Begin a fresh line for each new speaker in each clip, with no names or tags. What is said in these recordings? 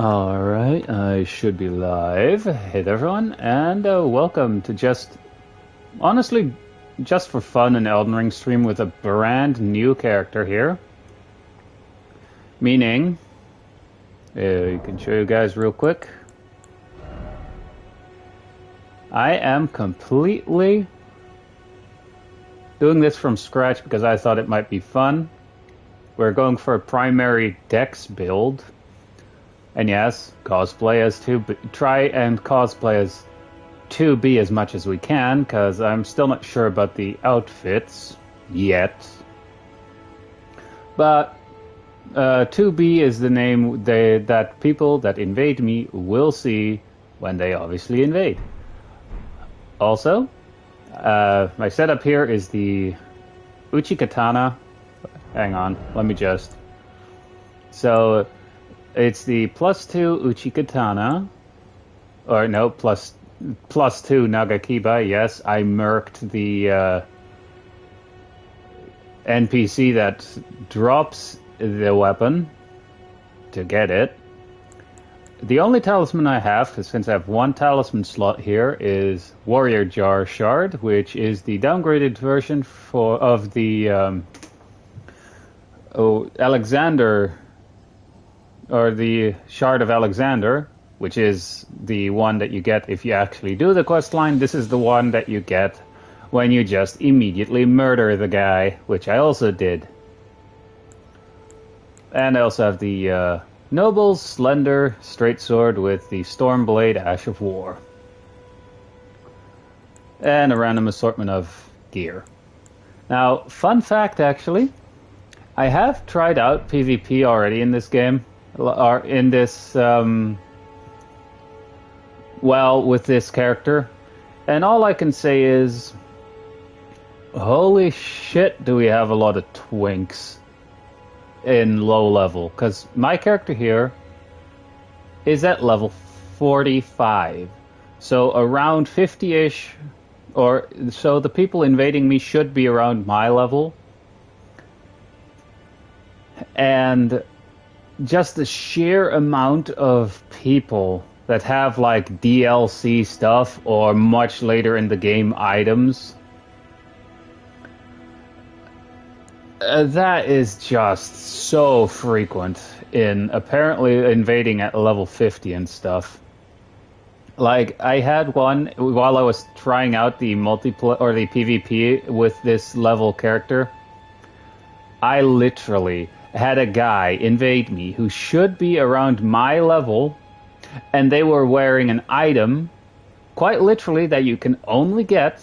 Alright, I should be live. Hey there, everyone, and welcome to honestly, just for fun, an Elden Ring stream with a brand new character here. Meaning, you can show you guys real quick. I am completely doing this from scratch because I thought it might be fun. We're going for a primary dex build. And yes, cosplay as try and cosplay as 2B as much as we can, because I'm still not sure about the outfits yet. But 2B is the name that people that invade me will see when they obviously invade. Also, my setup here is the Uchi Katana. Hang on, let me just... So... It's the +2 Uchi Katana, or no, +2 Nagakiba. Yes, I murked the NPC that drops the weapon to get it. The only talisman I have, since I have one talisman slot here, is Warrior Jar Shard, which is the downgraded version of the Alexander... or the Shard of Alexander, which is the one that you get if you actually do the questline. This is the one that you get when you just immediately murder the guy, which I also did. And I also have the Noble's Slender Straight Sword with the Stormblade Ash of War. And a random assortment of gear. Now, fun fact actually, I have tried out PvP already in this game. Or in this, with this character. And all I can say is, holy shit, do we have a lot of twinks in low level. Because my character here is at level 45. So around 50-ish, so the people invading me should be around my level. And... just the sheer amount of people that have like DLC stuff or much later in the game items, that is just so frequent in apparently invading at level 50 and stuff. Like, I had one while I was trying out the multiplayer or the PvP with this level character. I literally had a guy invade me who should be around my level, and they were wearing an item, quite literally, that you can only get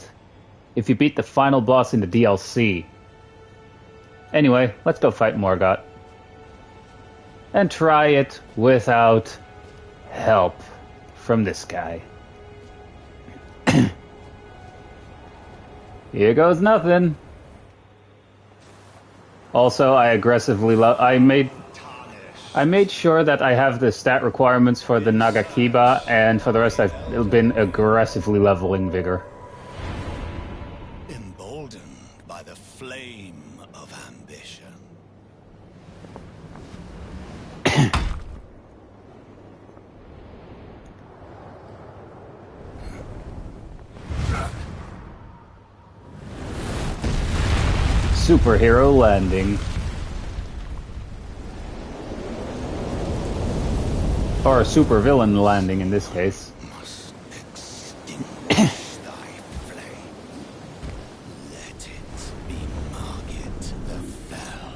if you beat the final boss in the DLC. Anyway, let's go fight Morgott. And try it without help from this guy. Here goes nothing. Also, I aggressively I made sure that I have the stat requirements for the Nagakiba, and for the rest I've been aggressively leveling vigor.
Emboldened by the flame of ambition.
Superhero landing. Or a supervillain landing in this case.
Must extinguish thy flame. Let it be Margit the Fell.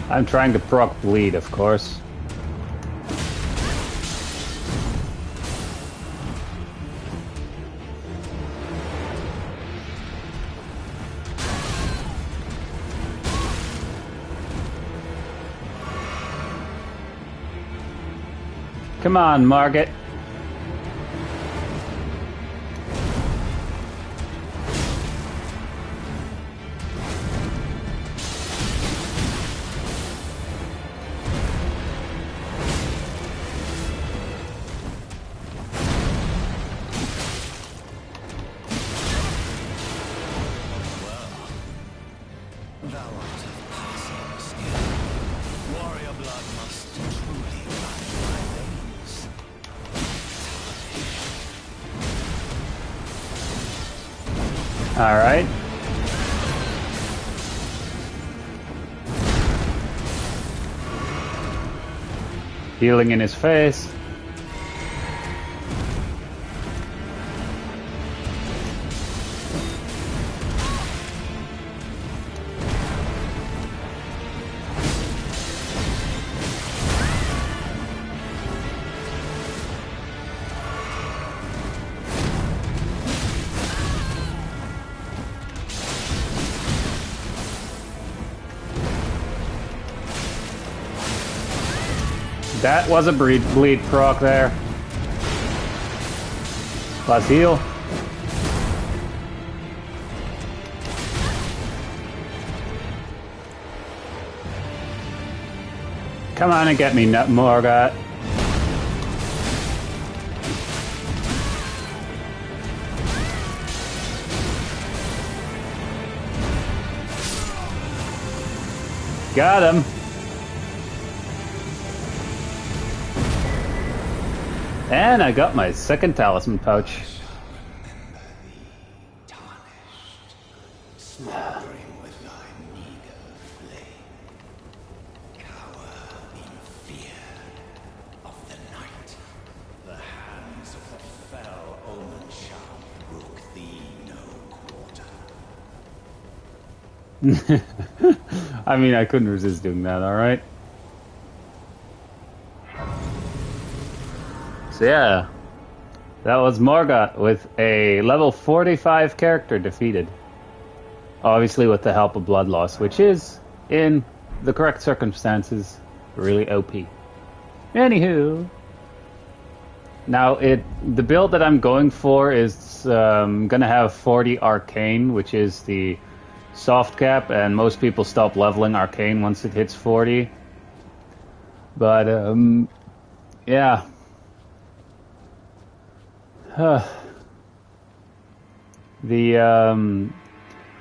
I'm trying to proc bleed, of course. Come on, Margit.
Thou art of passing skill. Warrior blood must truly run my veins.
All right. Healing in his face. That was a bleed proc there. Plus heal. Come on and get me, Nut Morgot. Got him. And I got my second talisman pouch.
Smoldering with thy meager flame. Cower in fear of the night. The hands of the fell omen shall brook thee no quarter.
I mean, I couldn't resist doing that, alright? So yeah, that was Morgot with a level 45 character defeated. Obviously with the help of Blood Loss, which is, in the correct circumstances, really OP. Anywho, now the build that I'm going for is gonna have 40 Arcane, which is the soft cap, and most people stop leveling Arcane once it hits 40. But yeah. The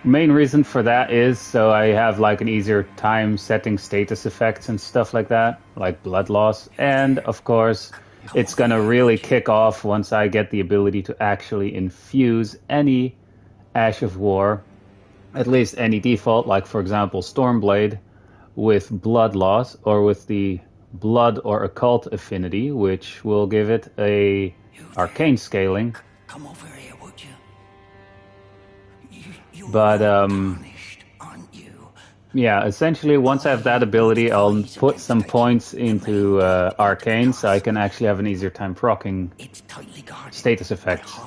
main reason for that is so I have like an easier time setting status effects and stuff like that, like blood loss, and of course it's gonna really kick off once I get the ability to actually infuse any Ash of War, at least any default, like for example Stormblade, with blood loss or with the blood or occult affinity, which will give it a arcane scaling.
Come over here, would you?
But
Punished, aren't you?
yeah, essentially once I have that ability, I'll put some points into arcane, so I can actually have an easier time proccing status effects.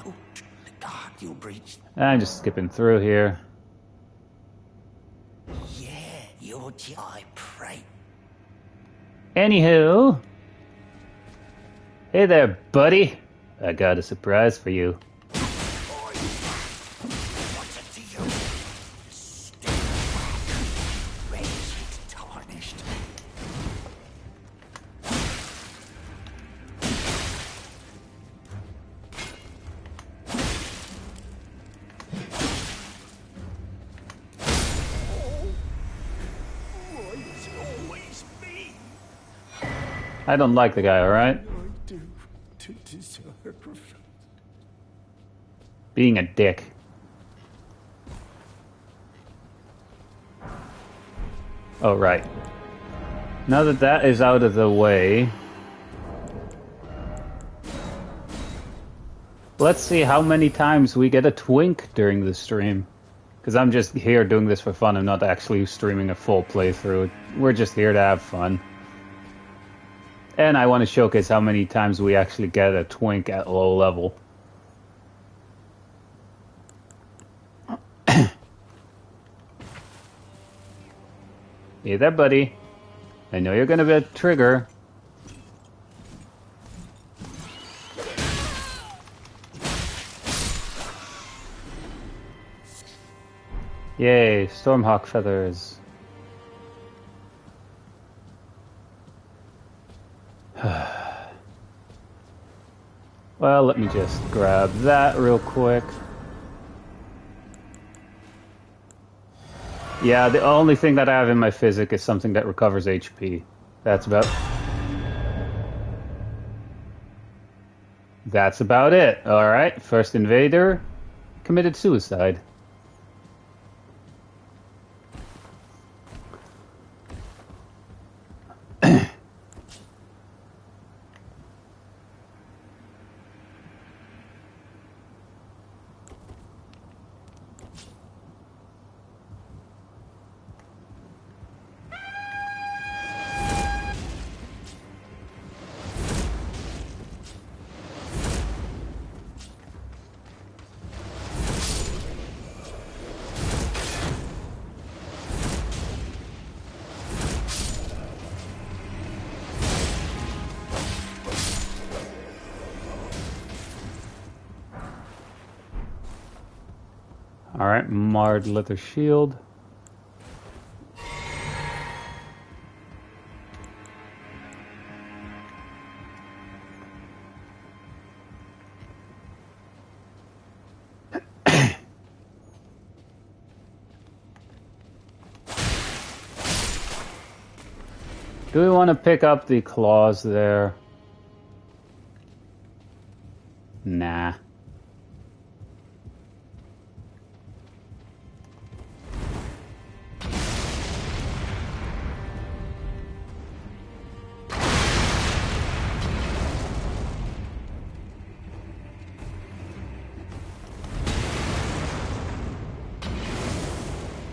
I'm just skipping through here.
Yeah, you're I pray.
Anywho, hey there, buddy. I got a surprise for you.
What's it to you? Stay back. Raise it tarnished. Why is it always me?
I don't like the guy, alright?
To deserve.
Being a dick. Oh, right. Now that that is out of the way, let's see how many times we get a twink during the stream. Because I'm just here doing this for fun. I'm not actually streaming a full playthrough. We're just here to have fun. And I want to showcase how many times we actually get a twink at low level. Hey there, buddy. I know you're gonna be a trigger. Yay, Stormhawk feathers. Well, let me just grab that real quick. Yeah, the only thing that I have in my physic is something that recovers HP. That's about it. All right, first invader committed suicide. All right, marred leather shield. Do we want to pick up the claws there? Nah.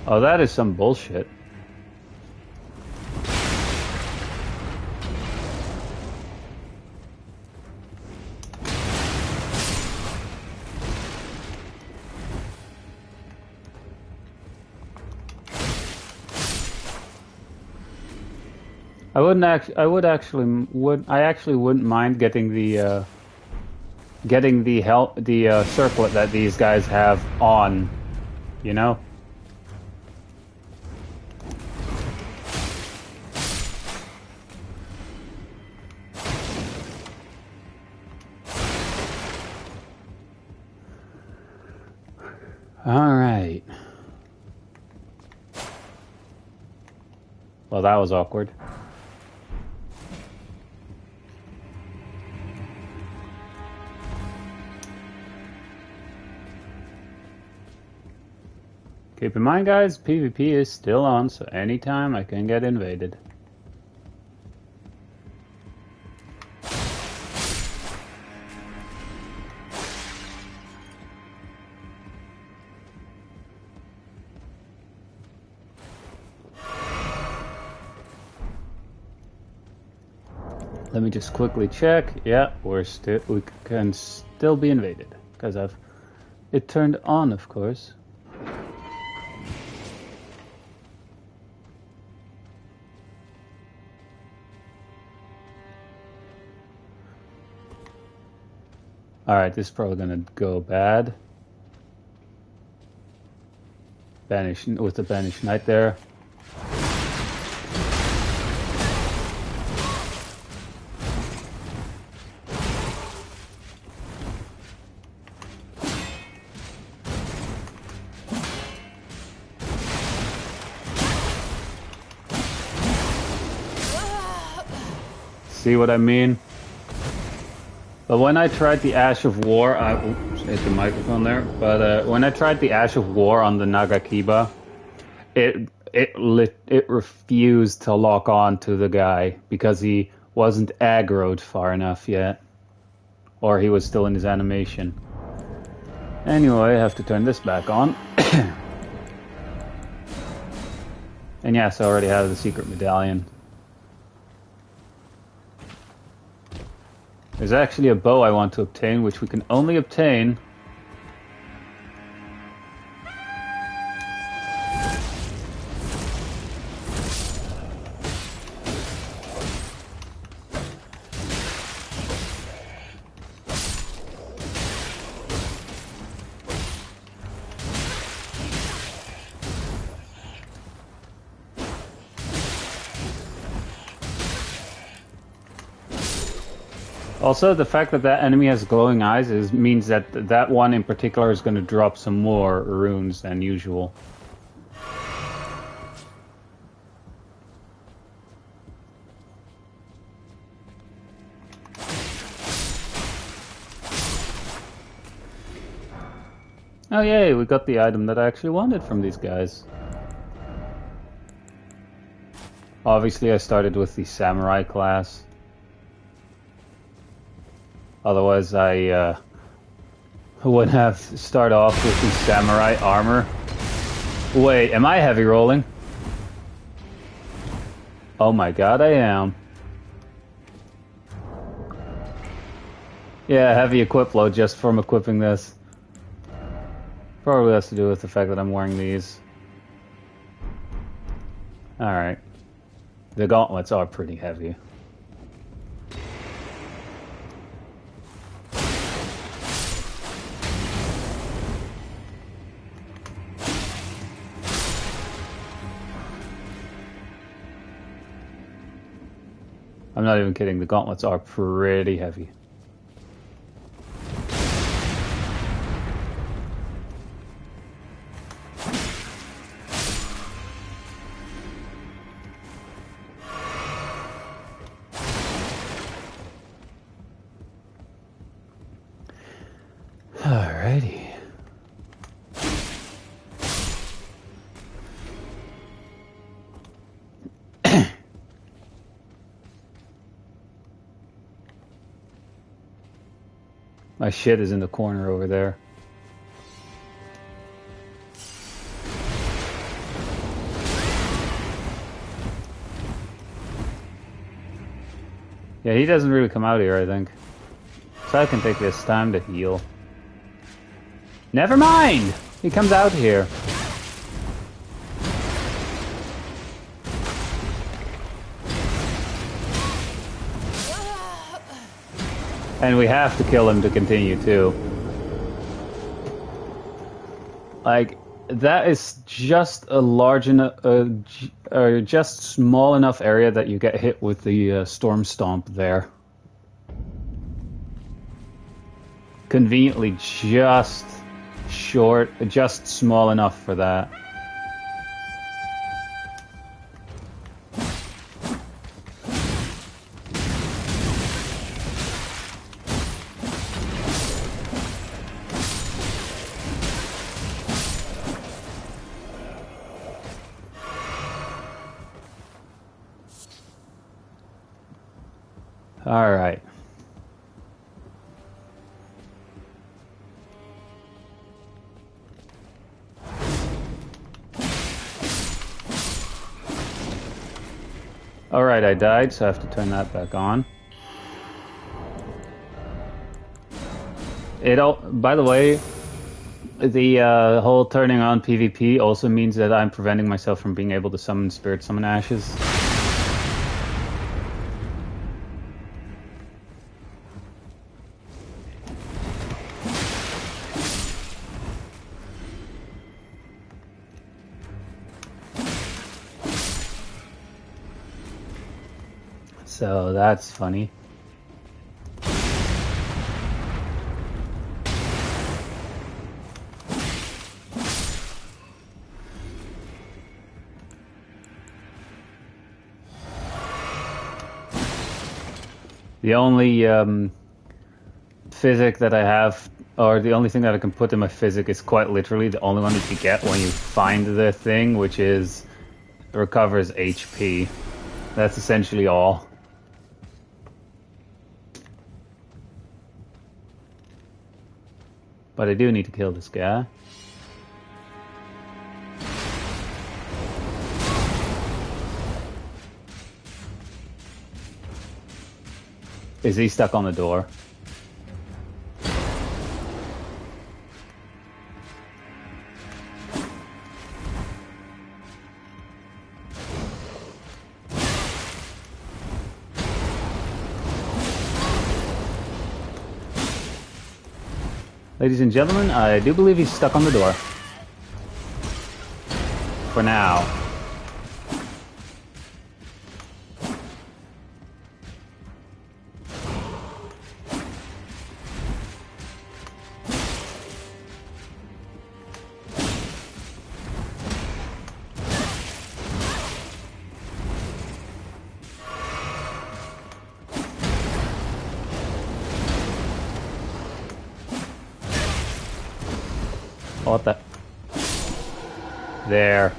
Oh, that is some bullshit. I actually wouldn't mind getting the circlet that these guys have on, you know? All right. Well, that was awkward. Keep in mind, guys, PvP is still on, so anytime I can get invaded. Let me just quickly check. Yeah, we can still be invaded because it turned on, of course. All right, this is probably gonna go bad. Banish with the Banished Knight there. See what I mean? But when I tried the Ash of War, oops, hit the microphone there. But when I tried the Ash of War on the Nagakiba, it refused to lock on to the guy because he wasn't aggroed far enough yet, or he was still in his animation. Anyway, I have to turn this back on. And yes, I already have the secret medallion. There's actually a bow I want to obtain, which we can only obtain Also, the fact that that enemy has glowing eyes means that that one in particular is going to drop some more runes than usual. Oh yay, we got the item that I actually wanted from these guys. Obviously I started with the samurai class. Otherwise I wouldn't have start off with the samurai armor. Wait, am I heavy rolling? Oh my god, I am. Yeah, heavy equip load just from equipping this. Probably has to do with the fact that I'm wearing these. Alright. The gauntlets are pretty heavy. I'm not even kidding, the gauntlets are pretty heavy. Alrighty. My shit is in the corner over there. Yeah, he doesn't really come out here, I think. So I can take this time to heal. Never mind! He comes out here. And we have to kill him to continue, too. Like, that is just a large enough, just small enough area that you get hit with the Storm Stomp there. Conveniently just short, just small enough for that. All right. All right, I died, so I have to turn that back on. By the way, the whole turning on PvP also means that I'm preventing myself from being able to summon Spirit Summon Ashes. So that's funny. The only physic that I have, or the only thing that I can put in my physic is quite literally the only one that you get when you find the thing, which is recovers HP. That's essentially all. But I do need to kill this guy. Is he stuck on the door? Ladies and gentlemen, I do believe he's stuck on the door. For now. What the? There.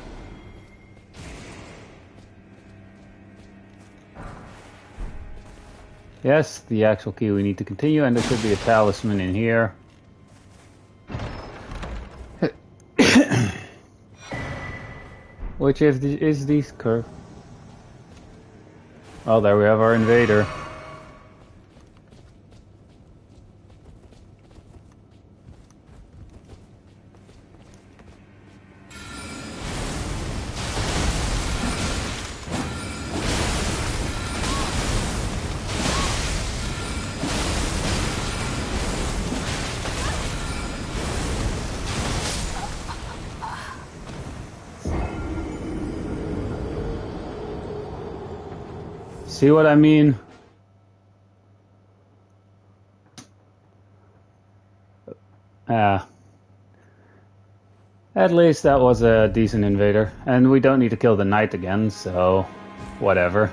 Yes, the actual key we need to continue, and there should be a talisman in here. Which is this curve? Oh, there we have our invader. See what I mean? At least that was a decent invader. And we don't need to kill the knight again, so whatever.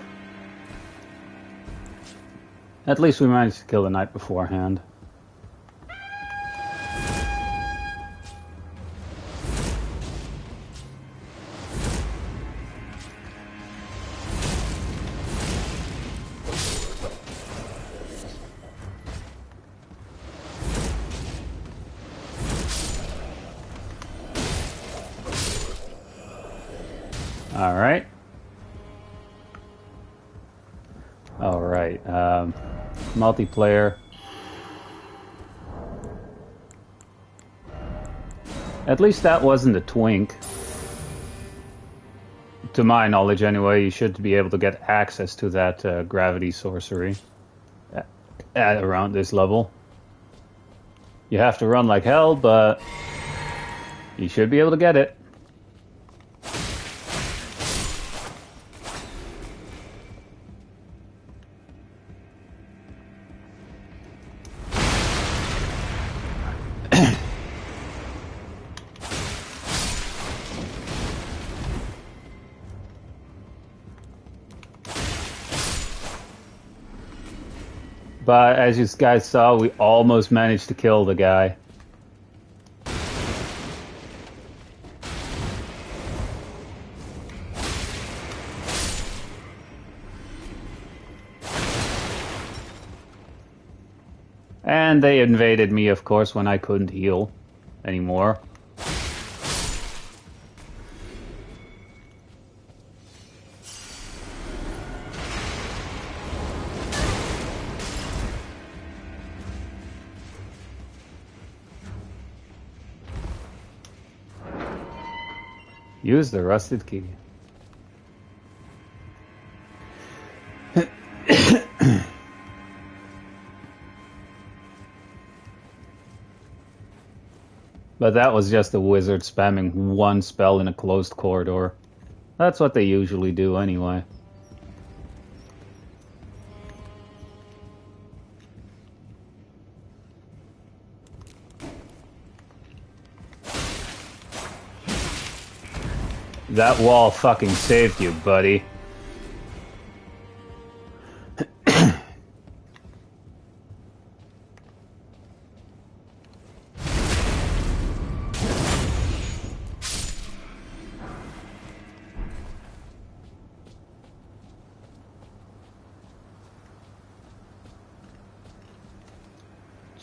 At least we managed to kill the knight beforehand. Alright. Alright, multiplayer. At least that wasn't a twink. To my knowledge anyway, you should be able to get access to that gravity sorcery at around this level. You have to run like hell, but you should be able to get it. But as you guys saw, we almost managed to kill the guy. And they invaded me, of course, when I couldn't heal anymore. Use the rusted key. But that was just a wizard spamming one spell in a closed corridor. That's what they usually do anyway. That wall fucking saved you, buddy.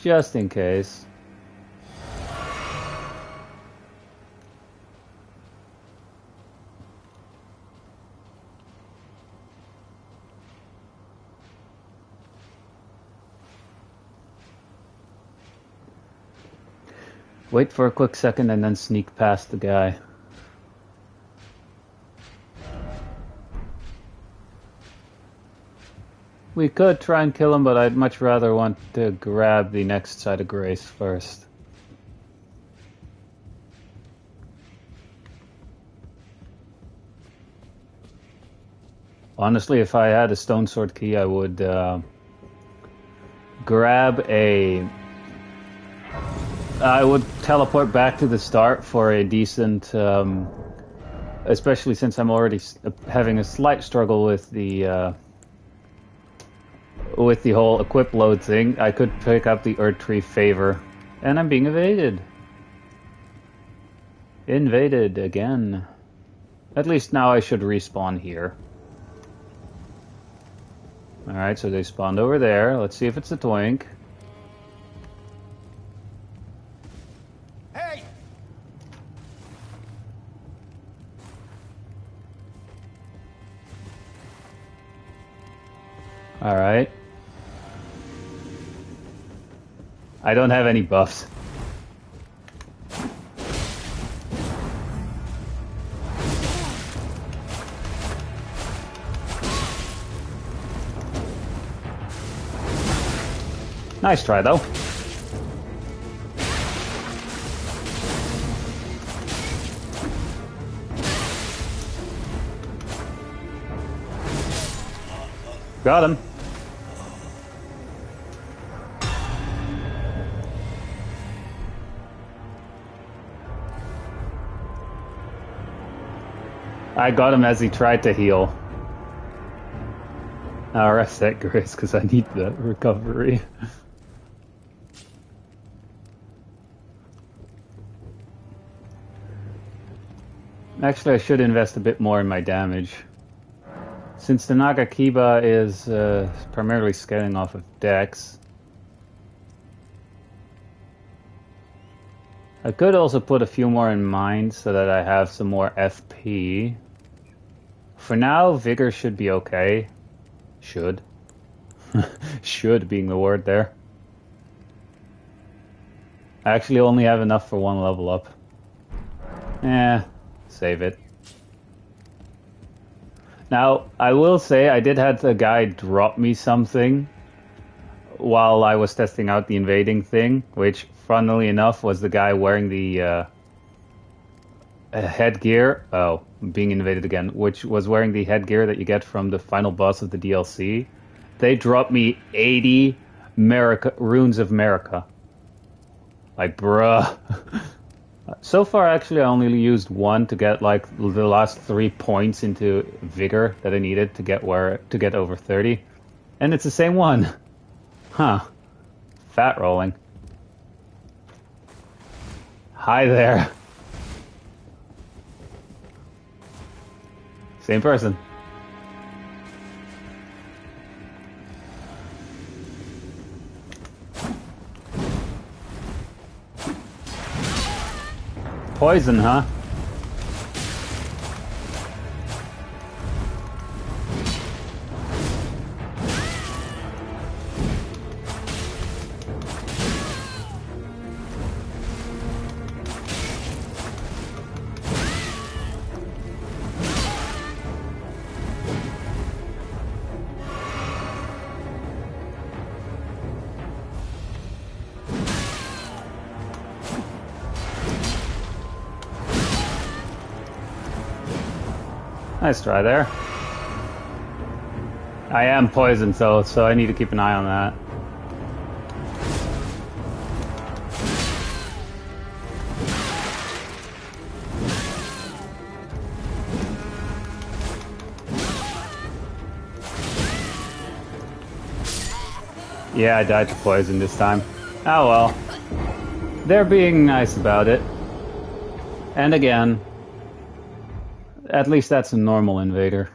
Just in case. Wait for a quick second and then sneak past the guy. We could try and kill him, but I'd much rather want to grab the next side of grace first. Honestly, if I had a stone sword key, I would grab a... I would teleport back to the start for a decent... especially since I'm already having a slight struggle with the whole equip load thing. I could pick up the Earth Tree Favor. And I'm being evaded. Invaded again. At least now I should respawn here. Alright, so they spawned over there. Let's see if it's a twink.
Hey!
Alright. I don't have any buffs. Nice try, though. Got him. I got him as he tried to heal. I'll rest that grace because I need the recovery. Actually, I should invest a bit more in my damage. Since the Nagakiba is primarily scaling off of Dex, I could also put a few more in mind so that I have some more FP. For now, Vigor should be okay. Should. Should being the word there. I actually only have enough for one level up. Save it. Now, I will say I did have a guy drop me something while I was testing out the invading thing, which, funnily enough, was the guy wearing the headgear. Oh, being invaded again. Which was wearing the headgear that you get from the final boss of the DLC. They dropped me 80 runes of America. Like, bruh. So far, actually, I only used one to get like the last 3 points into vigor that I needed to get over 30, and it's the same one. Huh? Fat rolling. Hi there. Same person. Poison, huh? Nice try there. I am poisoned though, so I need to keep an eye on that. Yeah, I died to poison this time. Oh well. They're being nice about it. And again, at least that's a normal invader.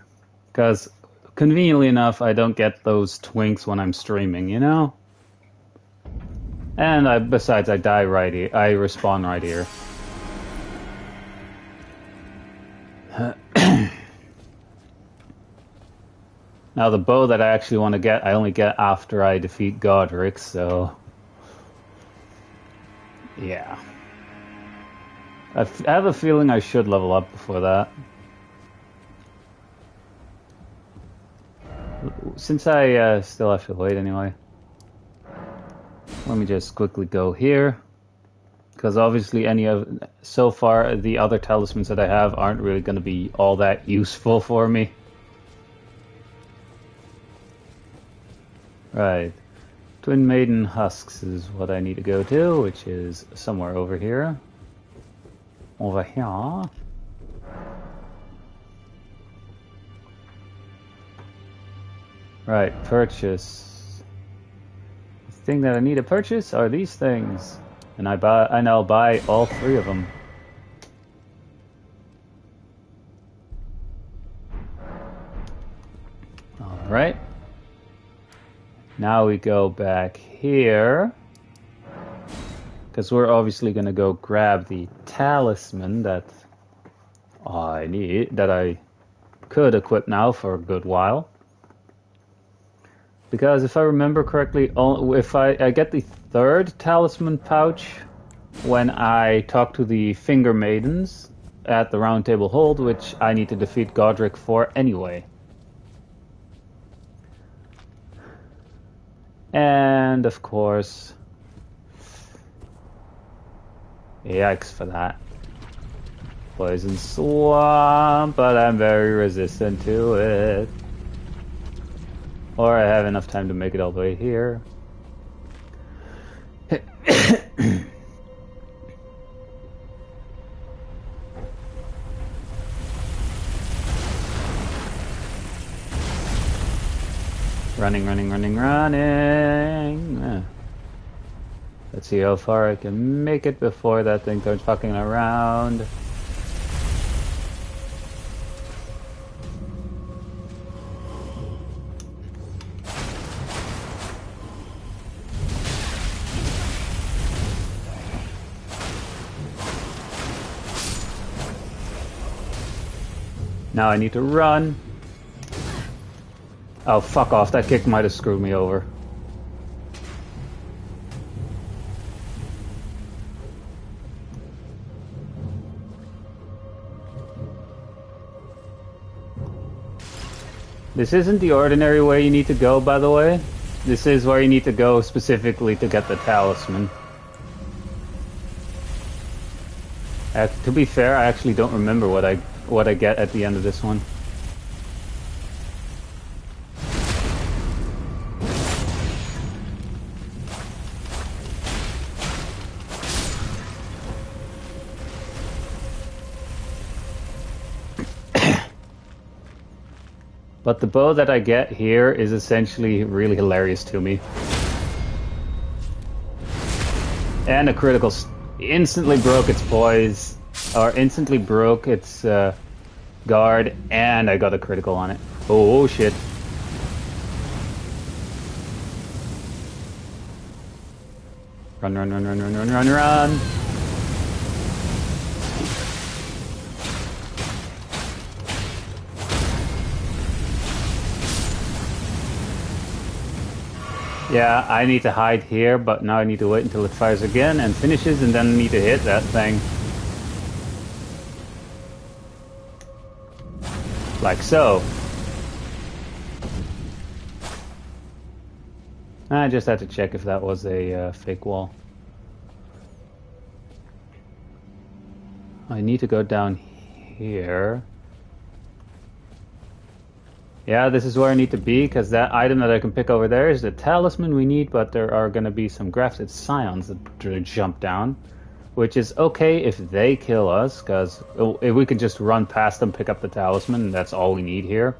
Because, conveniently enough, I don't get those twinks when I'm streaming, you know? And besides, I die right here. I respawn right here. Now, the bow that I actually want to get, I only get after I defeat Godric, so... yeah. I have a feeling I should level up before that. Since I still have to wait anyway. Let me just quickly go here. Because obviously so far, the other talismans that I have aren't really going to be all that useful for me. Right. Twin Maiden Husks is what I need to go to, which is somewhere over here. Over here. Right, purchase. The thing that I need to purchase are these things. And I now buy all 3 of them. right? Now we go back here. Because we're obviously going to go grab the talisman that I need, that I could equip now for a good while. Because if I remember correctly, if I get the third talisman pouch when I talk to the Finger Maidens at the Round Table Hold, which I need to defeat Godric for anyway. And of course, yikes for that. Poison Swamp, but I'm very resistant to it. Or I have enough time to make it all the way here. Running. Let's see how far I can make it before that thing starts fucking around. Now I need to run. Oh, fuck off. That kick might have screwed me over. This isn't the ordinary way you need to go, by the way. This is where you need to go specifically to get the talisman. To be fair, I actually don't remember what I get at the end of this one. But the bow that I get here is essentially really hilarious to me. And a critical instantly broke its poise, or instantly broke its guard, and I got a critical on it. Oh shit. Run. Yeah, I need to hide here, but now I need to wait until it fires again and finishes, and then need to hit that thing. Like so. I just had to check if that was a fake wall. I need to go down here. Yeah, this is where I need to be, because that item that I can pick over there is the talisman we need, but there are going to be some grafted scions that jump down, which is okay if they kill us, because if we could just run past them, pick up the talisman, that's all we need here.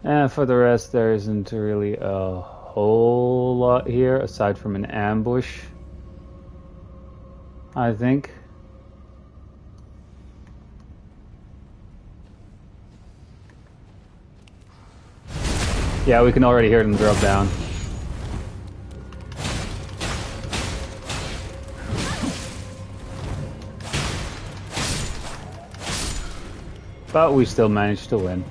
And for the rest, there isn't really a whole lot here, aside from an ambush, I think. Yeah, we can already hear them drop down. But we still managed to win.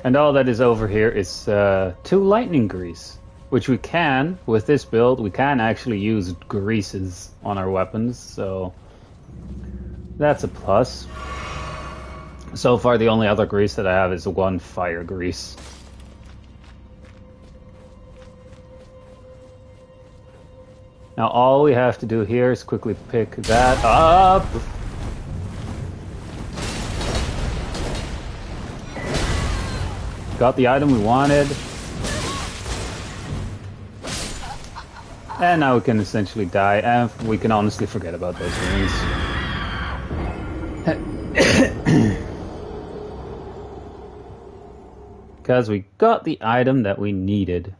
And all that is over here is 2 lightning grease, which we can, with this build, we can actually use greases on our weapons, so that's a plus. So far, the only other grease that I have is 1 fire grease. Now all we have to do here is quickly pick that up. Got the item we wanted. And now we can essentially die, and we can honestly forget about those rings. Because we got the item that we needed.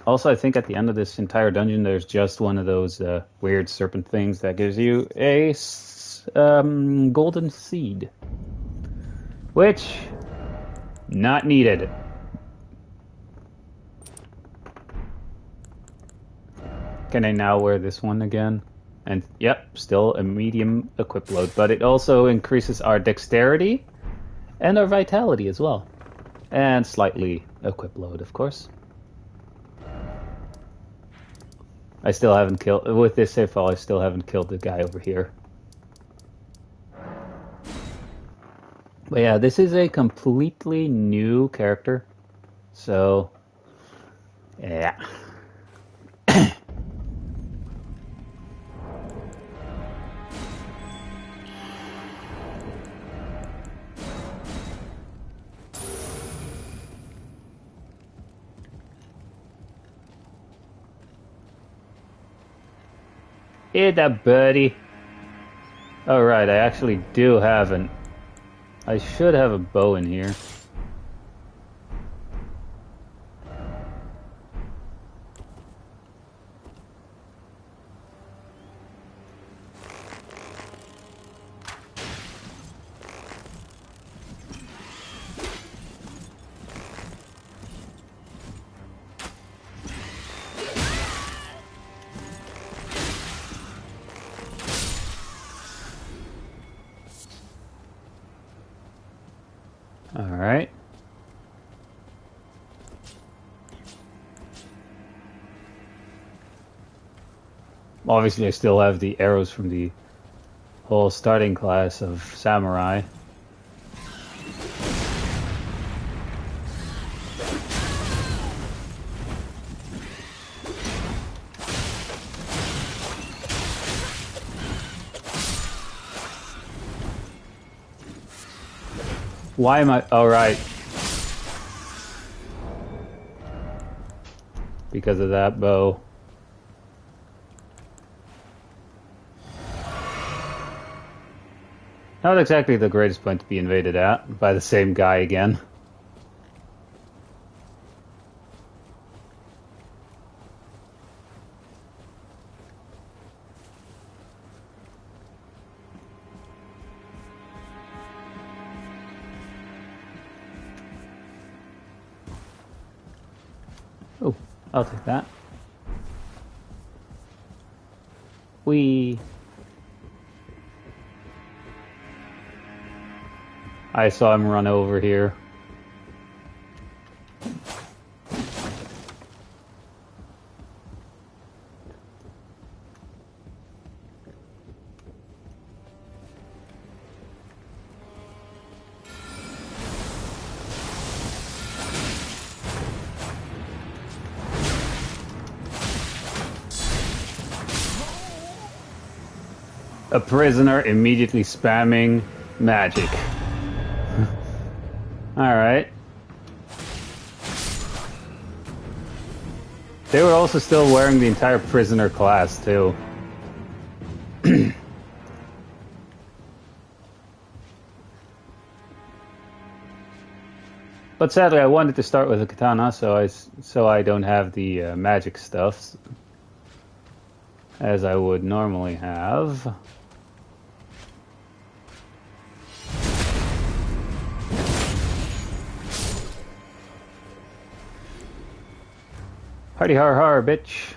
Also, I think at the end of this entire dungeon, there's just one of those weird serpent things that gives you a golden seed. Which Not needed. Can I now wear this one again? And yep, still a medium equip load, but it also increases our dexterity and our vitality as well. And slightly equip load, of course. I still haven't killed, with this save file, I still haven't killed the guy over here. But yeah, this is a completely new character. So, yeah. Hey, that buddy. Oh, right, I actually do have an... I should have a bow in here. Alright. Obviously, I still have the arrows from the whole starting class of samurai. Why am I... Oh, right. Because of that bow. Not exactly the greatest point to be invaded at by the same guy again. Oh, I'll take that. I saw him run over here. A prisoner immediately spamming magic. Alright. They were also still wearing the entire prisoner class, too. But sadly, I wanted to start with a katana, so I don't have the magic stuff, as I would normally have. Hardy har har, bitch.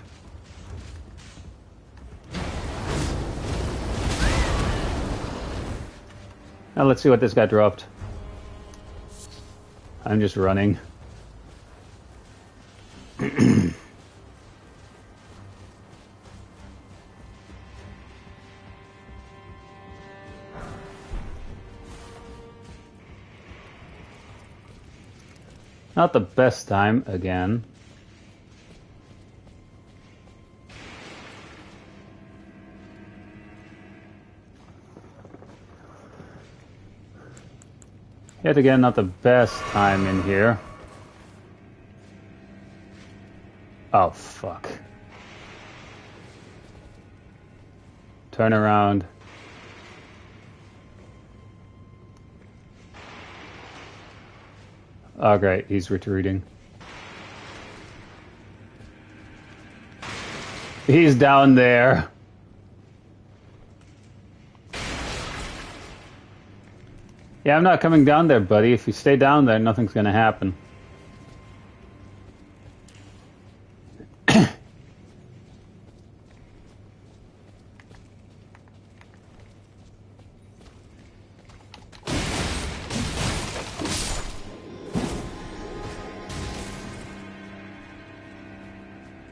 Now let's see what this guy dropped. I'm just running. Not the best time, again. Yet again, not the best time in here. Oh, fuck. Turn around. Oh, great. He's retreating. He's down there. Yeah, I'm not coming down there, buddy. If you stay down there, nothing's gonna happen.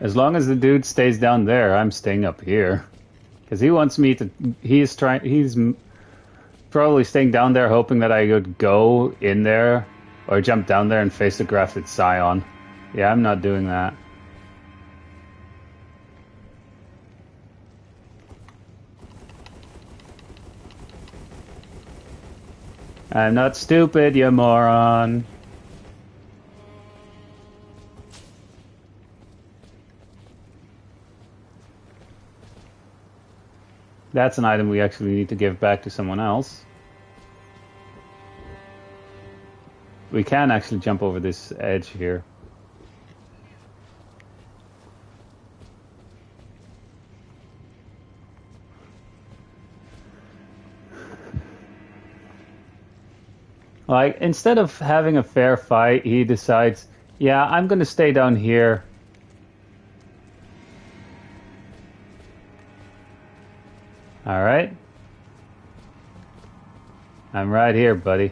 As long as the dude stays down there, I'm staying up here. Because he wants me to... He's probably staying down there hoping that I would go in there or jump down there and face the grafted scion. Yeah, I'm not doing that. I'm not stupid, you moron. That's an item we actually need to give back to someone else. We can actually jump over this edge here. Like, instead of having a fair fight, he decides, yeah, I'm gonna stay down here. Alright. I'm right here, buddy.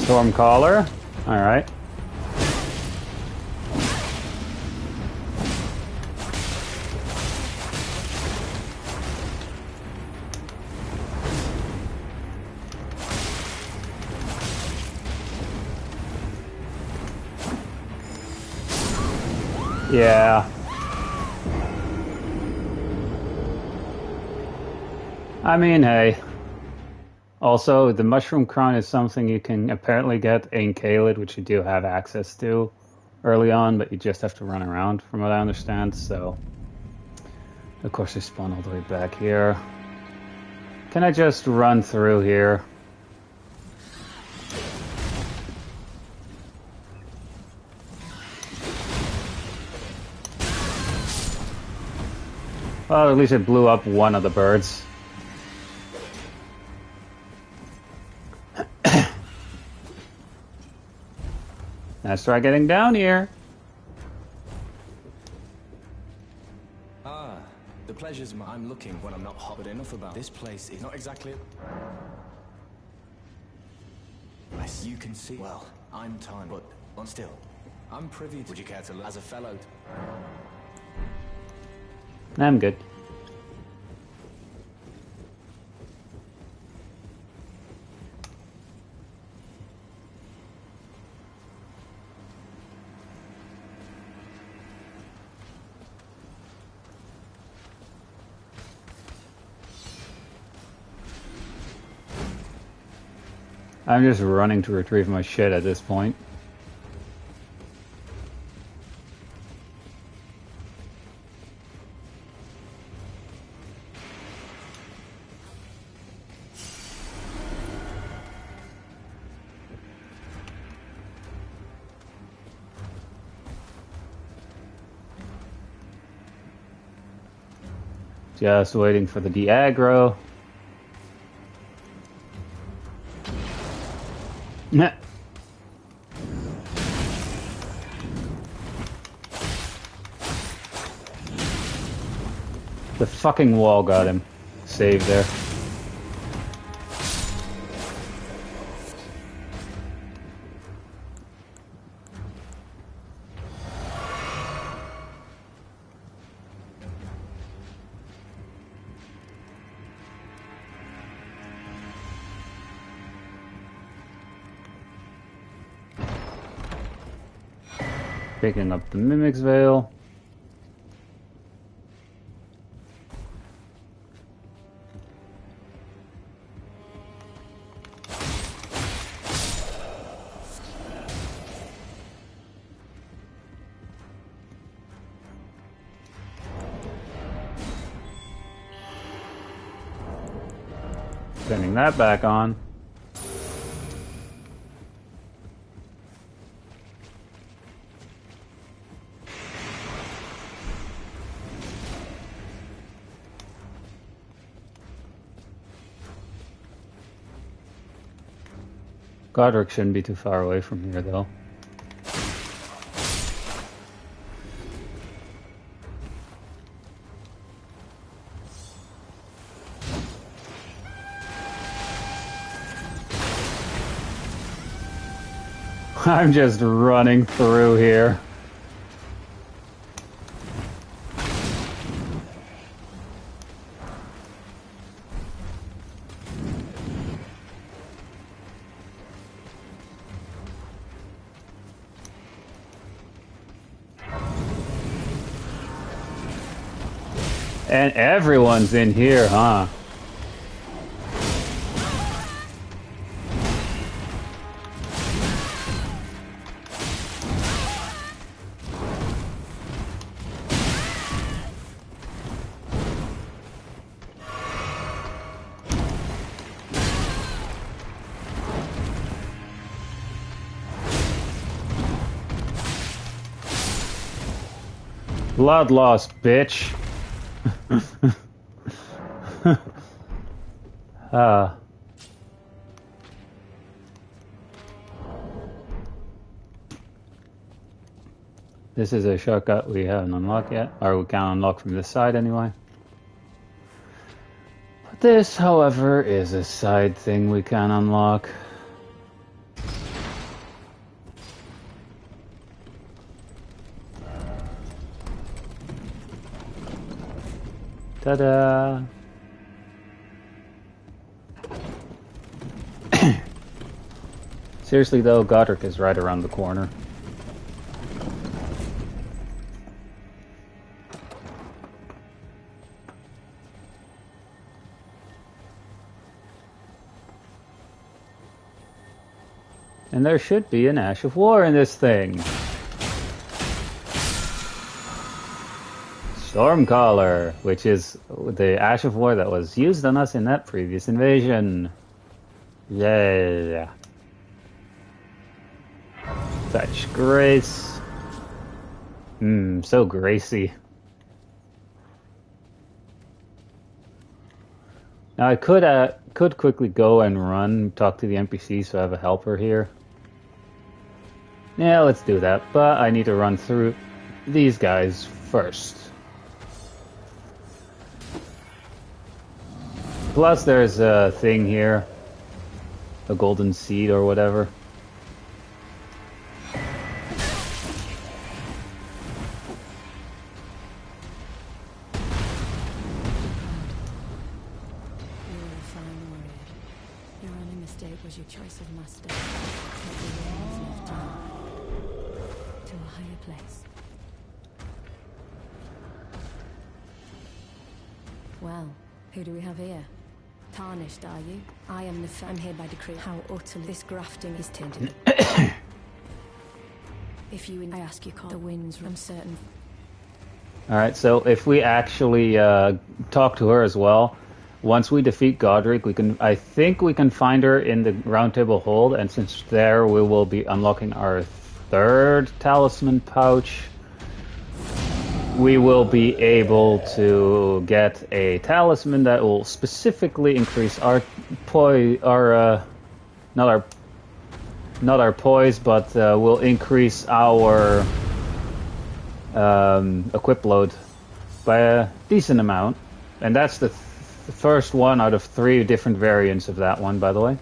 Stormcaller. Alright. Yeah. I mean, hey. Also, the Mushroom Crown is something you can apparently get in Caelid, which you do have access to early on, but you just have to run around, from what I understand, so... Of course, they spawn all the way back here. Can I just run through here? Well, at least it blew up one of the birds. Let's try getting down here.
Ah, the pleasure's mine. I'm looking when I'm not hot, but enough about this place. Is not exactly. You can see. Well, I'm time, but on still, I'm privy. Would you care to, as a fellow?
I'm good. I'm just running to retrieve my shit at this point. Just waiting for the de-aggro. Nah. The fucking wall got him. Save there. Picking up the Mimic's Veil. Turning that back on. Godric shouldn't be too far away from here, though. I'm just running through here. And everyone's in here, huh? Blood loss, bitch. This is a shortcut we haven't unlocked yet, or we can't unlock from this side anyway. But this, however, is a side thing we can unlock. Ta-da! Seriously though, Godric is right around the corner. And there should be an Ash of War in this thing. Stormcaller, which is the Ash of War that was used on us in that previous invasion. Yeah. Such grace. So gracie. Now I could quickly go and run, talk to the NPC so I have a helper here. Yeah, let's do that, but I need to run through these guys first. Plus there's a thing here, a golden seed or whatever.
Well, who do we have here? Tarnished, are you? I am the I'm here by decree. How utterly this grafting is tainted. If you, I ask you, call the winds. I'm certain.
All right, so if we actually talk to her as well, once we defeat Godric, we can. I think we can find her in the Round Table Hold, and since there we will be unlocking our third talisman pouch. We will be able to get a talisman that will specifically increase our poise, not our poise, but will increase our equip load by a decent amount. And that's the first one out of 3 different variants of that one, by the way.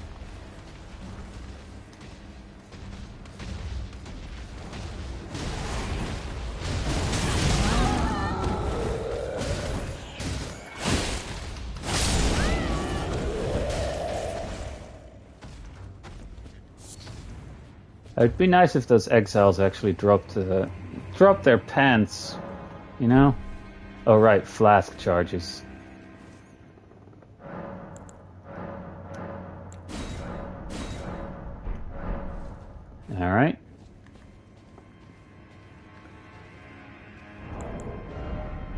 It'd be nice if those exiles actually dropped their pants, you know? Oh right, flask charges. Alright.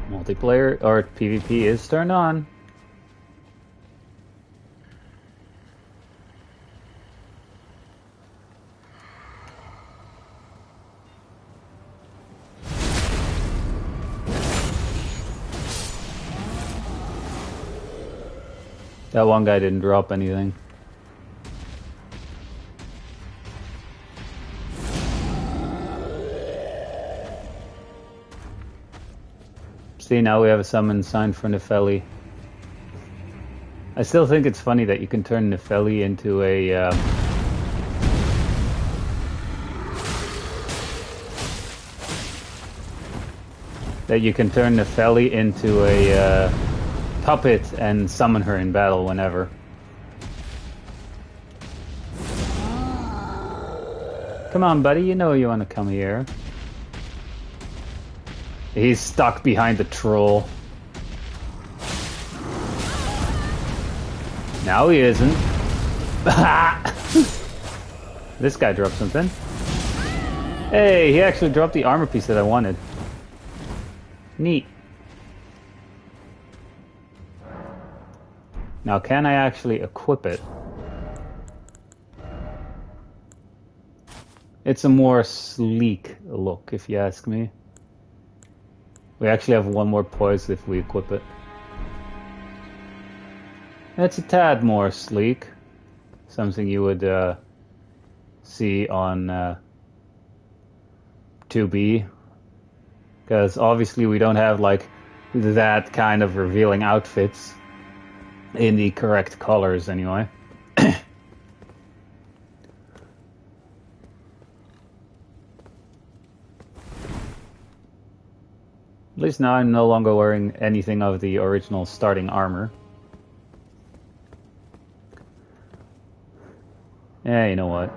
Multiplayer or PvP is turned on. That one guy didn't drop anything. See, now we have a summon sign for Nefeli. I still think it's funny that you can turn Nefeli into a... that you can turn Nefeli into a puppet and summon her in battle whenever. Come on, buddy, you know you want to come here. He's stuck behind the troll. Now he isn't. This guy dropped something. Hey, he actually dropped the armor piece that I wanted. Neat. Now, can I actually equip it? It's a more sleek look, if you ask me. We actually have one more poise if we equip it. It's a tad more sleek. Something you would see on 2B. Because obviously we don't have like that kind of revealing outfits in the correct colors anyway. At least now I'm no longer wearing anything of the original starting armor. Yeah, you know what?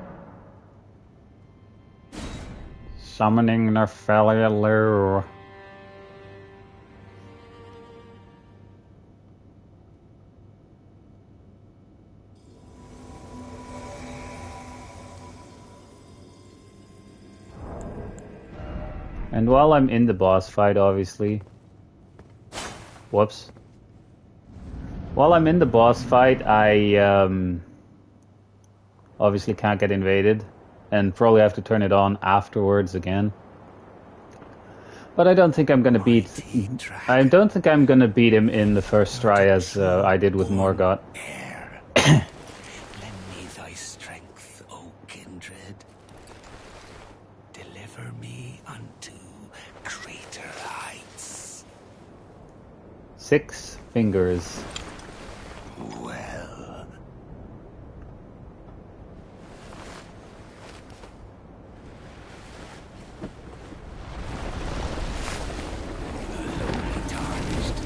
Summoning Nefeli. And while I'm in the boss fight, obviously... Whoops. While I'm in the boss fight, I obviously can't get invaded. And probably have to turn it on afterwards again. But I don't think I'm gonna beat... I don't think I'm gonna beat him in the first try as I did with Morgott.
Lend me thy strength, O kindred. Deliver me unto greater heights.
6 fingers.
Well, alone tarnished,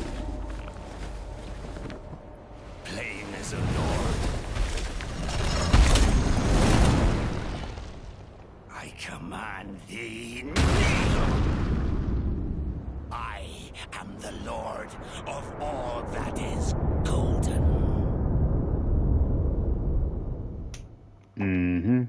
plain as a lord. I command thee, kneel! I am the lord of all that is golden.
Mm-hmm.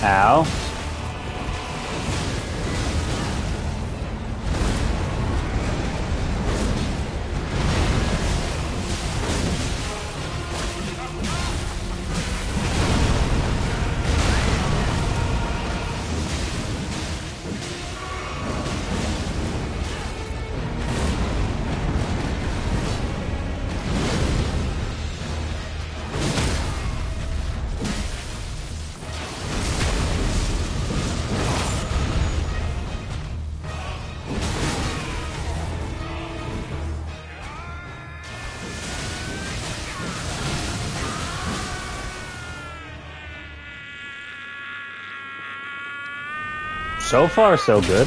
Ow. So far, so good.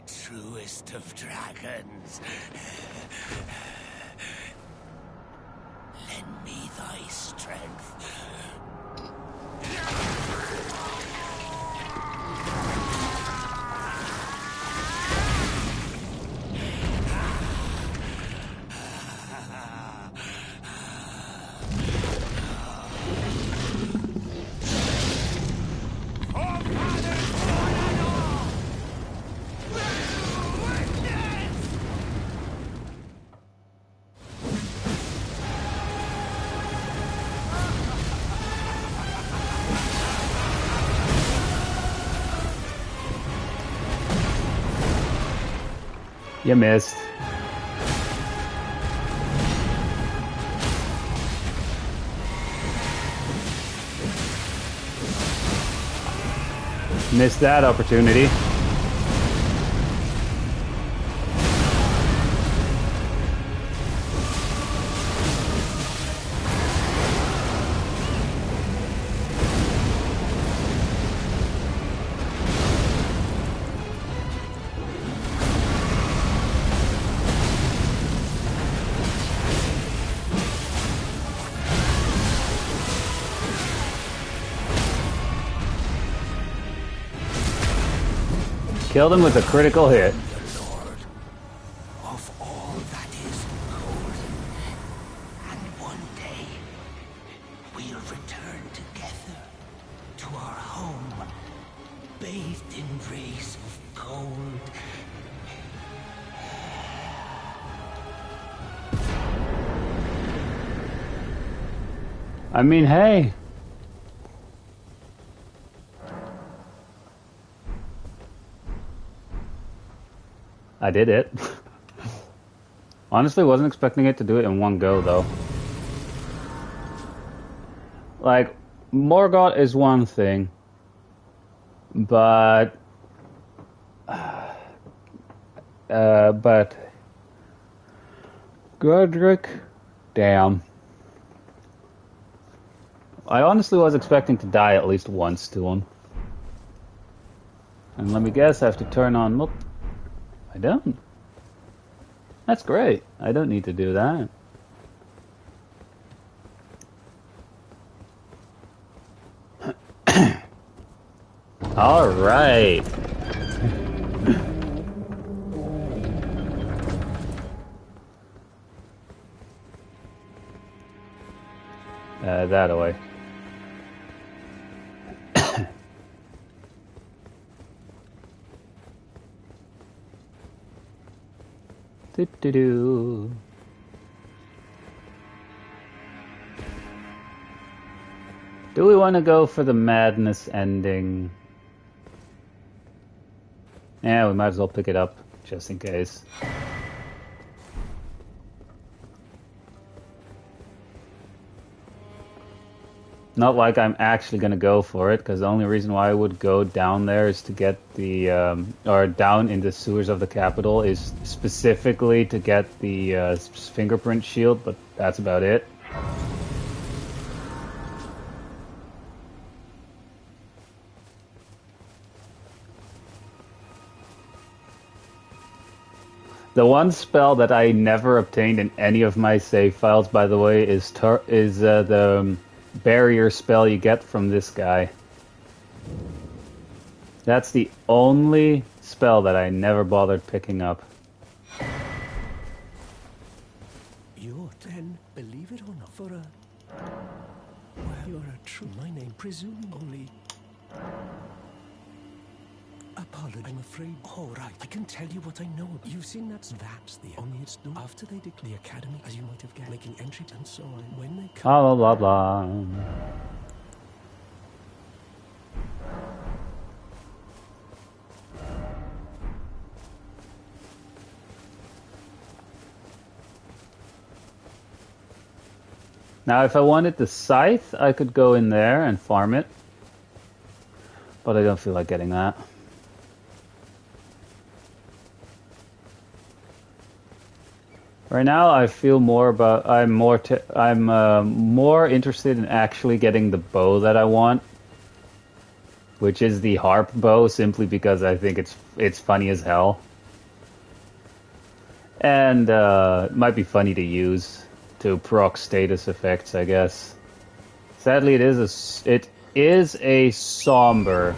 Truest of dragons. Lend me thy strength.
You missed. Missed that opportunity. Killed him with a critical hit.
The Lord of all that is golden. And one day we'll return together to our home, bathed in rays of gold.
I mean, hey. I did it. Honestly, wasn't expecting it to do it in one go, though. Like, Morgoth is one thing, but Godric, damn. I honestly was expecting to die at least once to him. And let me guess, I have to turn on... Nope. I don't. That's great. I don't need to do that. All right. That away. Do. Do we want to go for the madness ending? Yeah, we might as well pick it up, just in case. Not like I'm actually going to go for it, because the only reason why I would go down there is to get the, or down in the sewers of the capital is specifically to get the fingerprint shield, but that's about it. The one spell that I never obtained in any of my save files, by the way, is the barrier spell you get from this guy. That's the only spell that I never bothered picking up.
You're then, believe it or not, for a... Well, you're a true... My name, presuming only... Apology. I'm afraid... All right, I can tell you what I know. You've seen that's the... Only it's no... After they declare the academy, as you might have guessed, making entry and so on. When they come...
Blah, blah, blah, blah. Now, if I wanted the scythe, I could go in there and farm it. But I don't feel like getting that. Right now, I feel more about... I'm more interested in actually getting the bow that I want, which is the harp bow, simply because I think it's funny as hell, and it might be funny to use to proc status effects, I guess. Sadly, it is a somber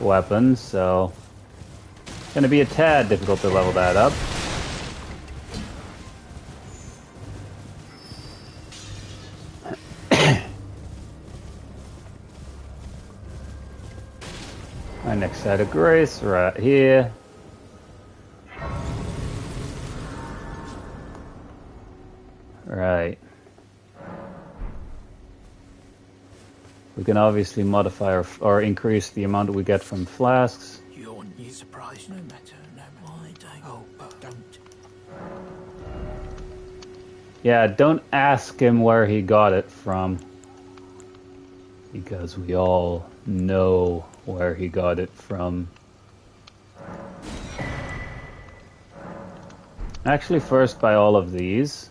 weapon, so it's gonna be a tad difficult to level that up. My next set of grace right here. Right. We can obviously modify or increase the amount that we get from flasks.
You're surprised, no matter, why don't... Oh, but don't
Yeah, don't ask him where he got it from. Because we all know where he got it from. Actually, first buy all of these.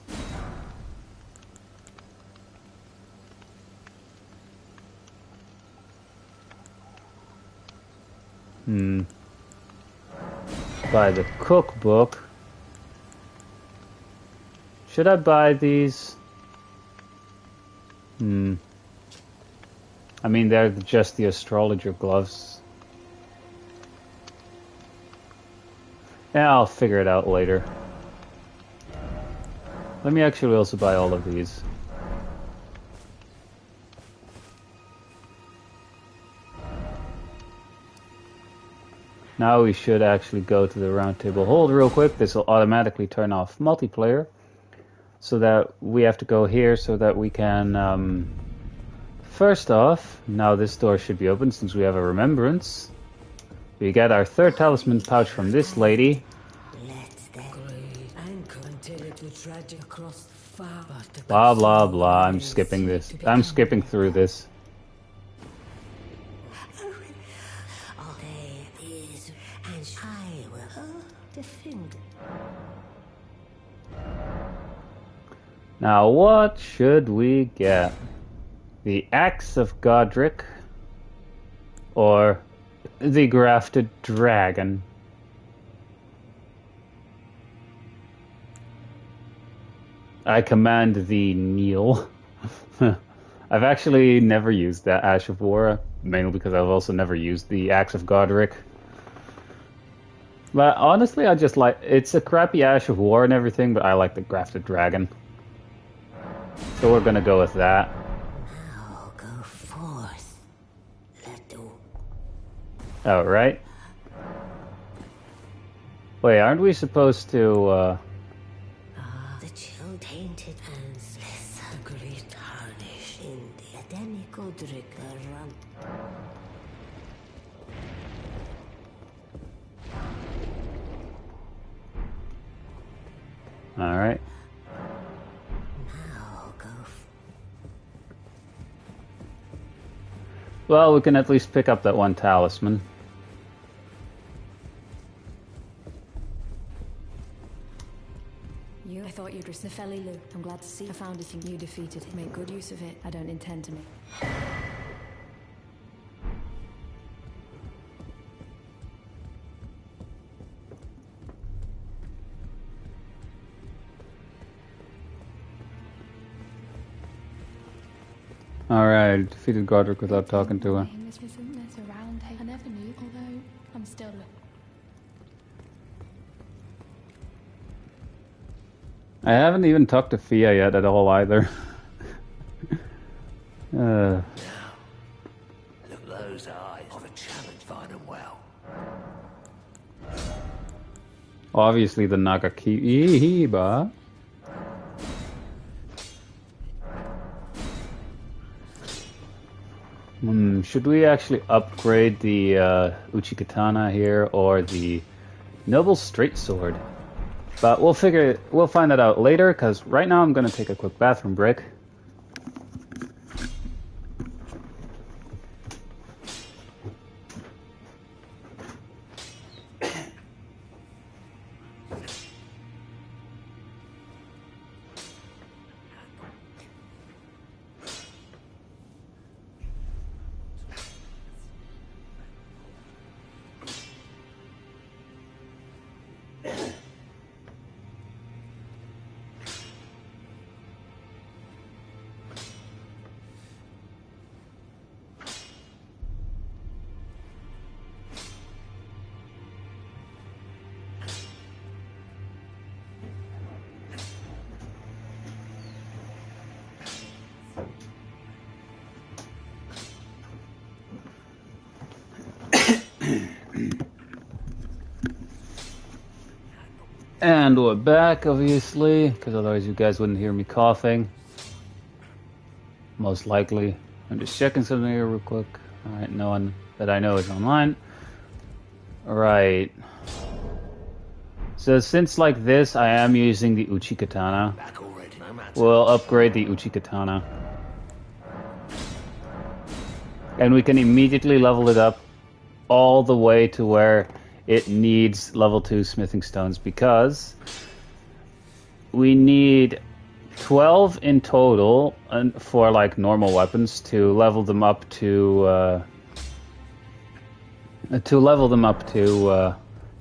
Buy the cookbook. Should I buy these? I mean, they're just the astrologer gloves. Yeah, I'll figure it out later. Let me actually also buy all of these. Now we should actually go to the round table hold real quick. This will automatically turn off multiplayer. So that we have to go here so that we can... First off, now this door should be open since we have a remembrance. We get our third talisman pouch from this lady. Blah, blah, blah. I'm skipping this. I'm skipping through this. Now, what should we get? The Axe of Godric or the Grafted Dragon? I command thee kneel. I've actually never used that Ash of War, mainly because I've also never used the Axe of Godric. But honestly, I just like... It's a crappy Ash of War and everything, but I like the Grafted Dragon. So we're gonna go with that.
Now go forth.
Oh, right. Wait, aren't we supposed to,
The chill tainted and listen. The great tarnish in the identical run.
Alright. Well, we can at least pick up that one talisman.
I thought you'd risk the Felly Lou. I'm glad to see I found it and you defeated it. Make good use of it. I don't intend to make.
Alright, defeated Godric without talking to her.
I never knew, although I'm still...
I haven't even talked to Fia yet at all either.
Look those eyes. I've a challenge, find them well.
Obviously the Nagakiba. Should we actually upgrade the Uchikatana here or the Noble Straight Sword? But we'll find that out later, because right now I'm going to take a quick bathroom break. And we're back, obviously, because otherwise you guys wouldn't hear me coughing. Most likely. I'm just checking something here real quick. Alright, no one that I know is online. Alright. So since like this, I am using the Uchi Katana.
Back already. No matter.
We'll upgrade the Uchi Katana. And we can immediately level it up all the way to where it needs level 2 smithing stones, because we need 12 in total for like normal weapons to level them up to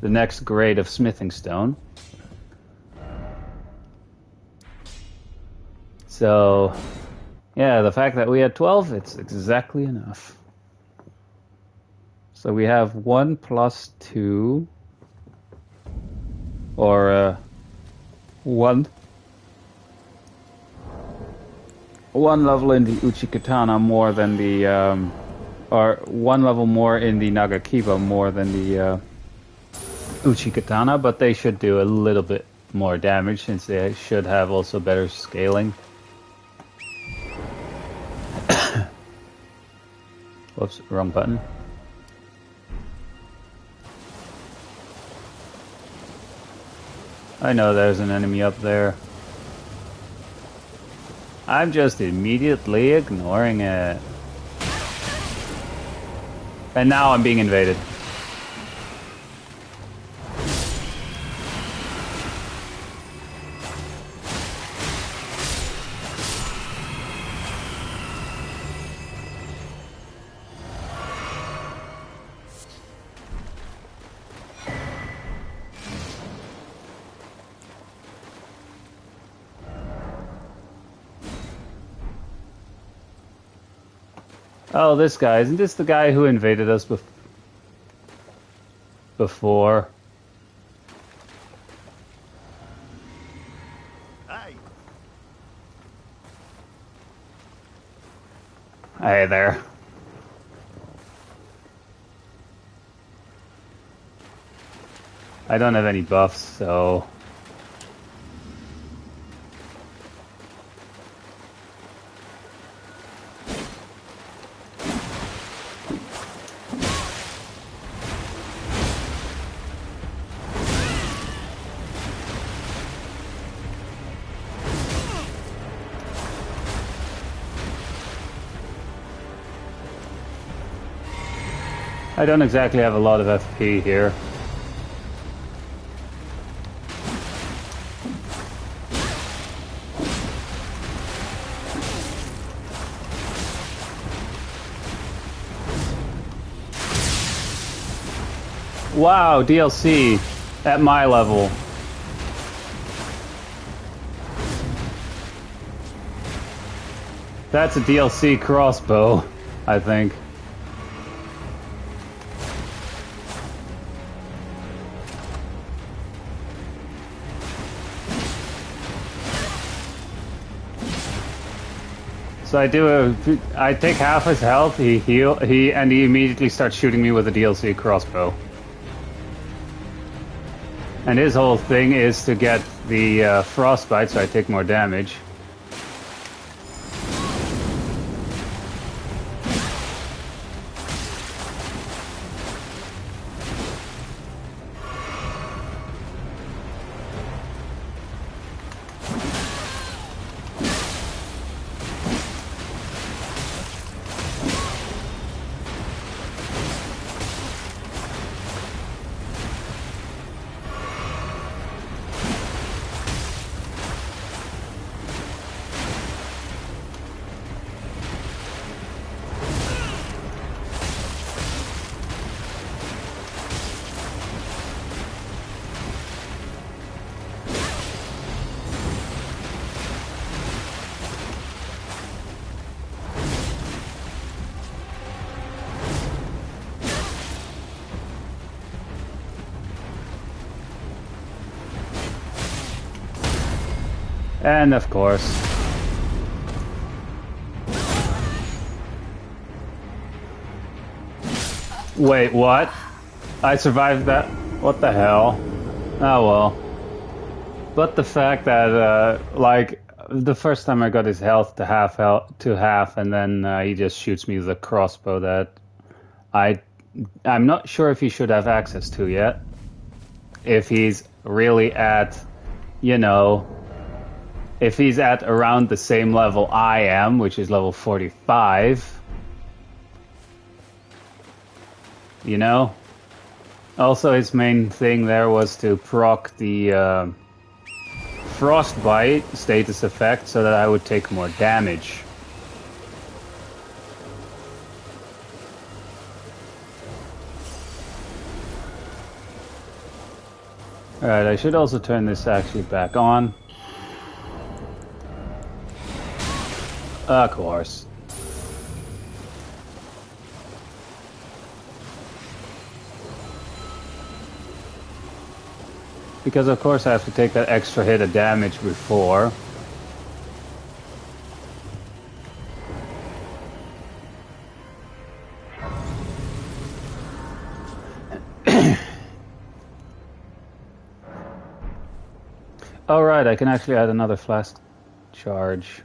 the next grade of smithing stone. So yeah, the fact that we had 12, it's exactly enough. So we have 1 plus 2, or 1 level in the Uchi Katana more than the, or 1 level more in the Nagakiba more than the Uchi Katana, but they should do a little bit more damage since they should have also better scaling. Whoops, wrong button. I know there's an enemy up there. I'm just immediately ignoring it. And now I'm being invaded. Oh, this guy. Isn't this the guy who invaded us before?
Hey.
Hey there. I don't have any buffs, so... I don't exactly have a lot of FP here. Wow, DLC at my level. That's a DLC crossbow, I think. So I take half his health, and he immediately starts shooting me with a DLC crossbow. And his whole thing is to get the frostbite, so I take more damage. And of course. Wait, what? I survived that? What the hell? Oh well. But the fact that, like, the first time I got his health to half, and then he just shoots me with a crossbow that I'm not sure if he should have access to yet. If he's really at, you know, if he's at around the same level I am, which is level 45, you know? Also, his main thing there was to proc the frostbite status effect so that I would take more damage. Alright, I should also turn this actually back on. Of course. Because of course I have to take that extra hit of damage before. Oh right, I can actually add another flask charge.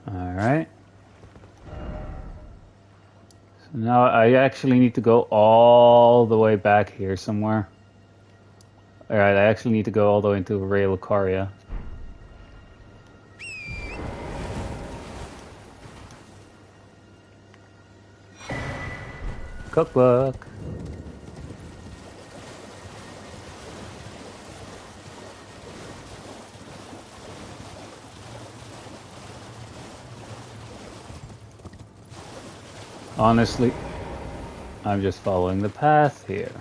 Alright. So now I actually need to go all the way back here somewhere. Alright, I actually need to go all the way into Lucaria. Cookbook. Honestly, I'm just following the path here.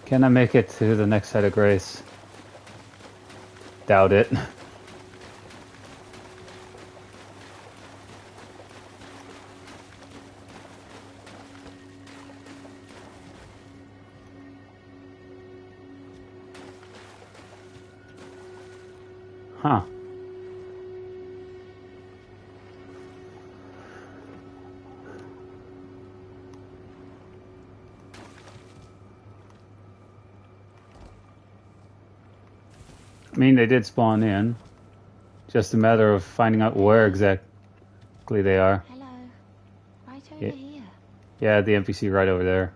Can I make it to the next side of grace? Doubt it. Huh. I mean, they did spawn in. Just a matter of finding out where exactly they are.
Hello. Right over here.
Yeah, the NPC right over there.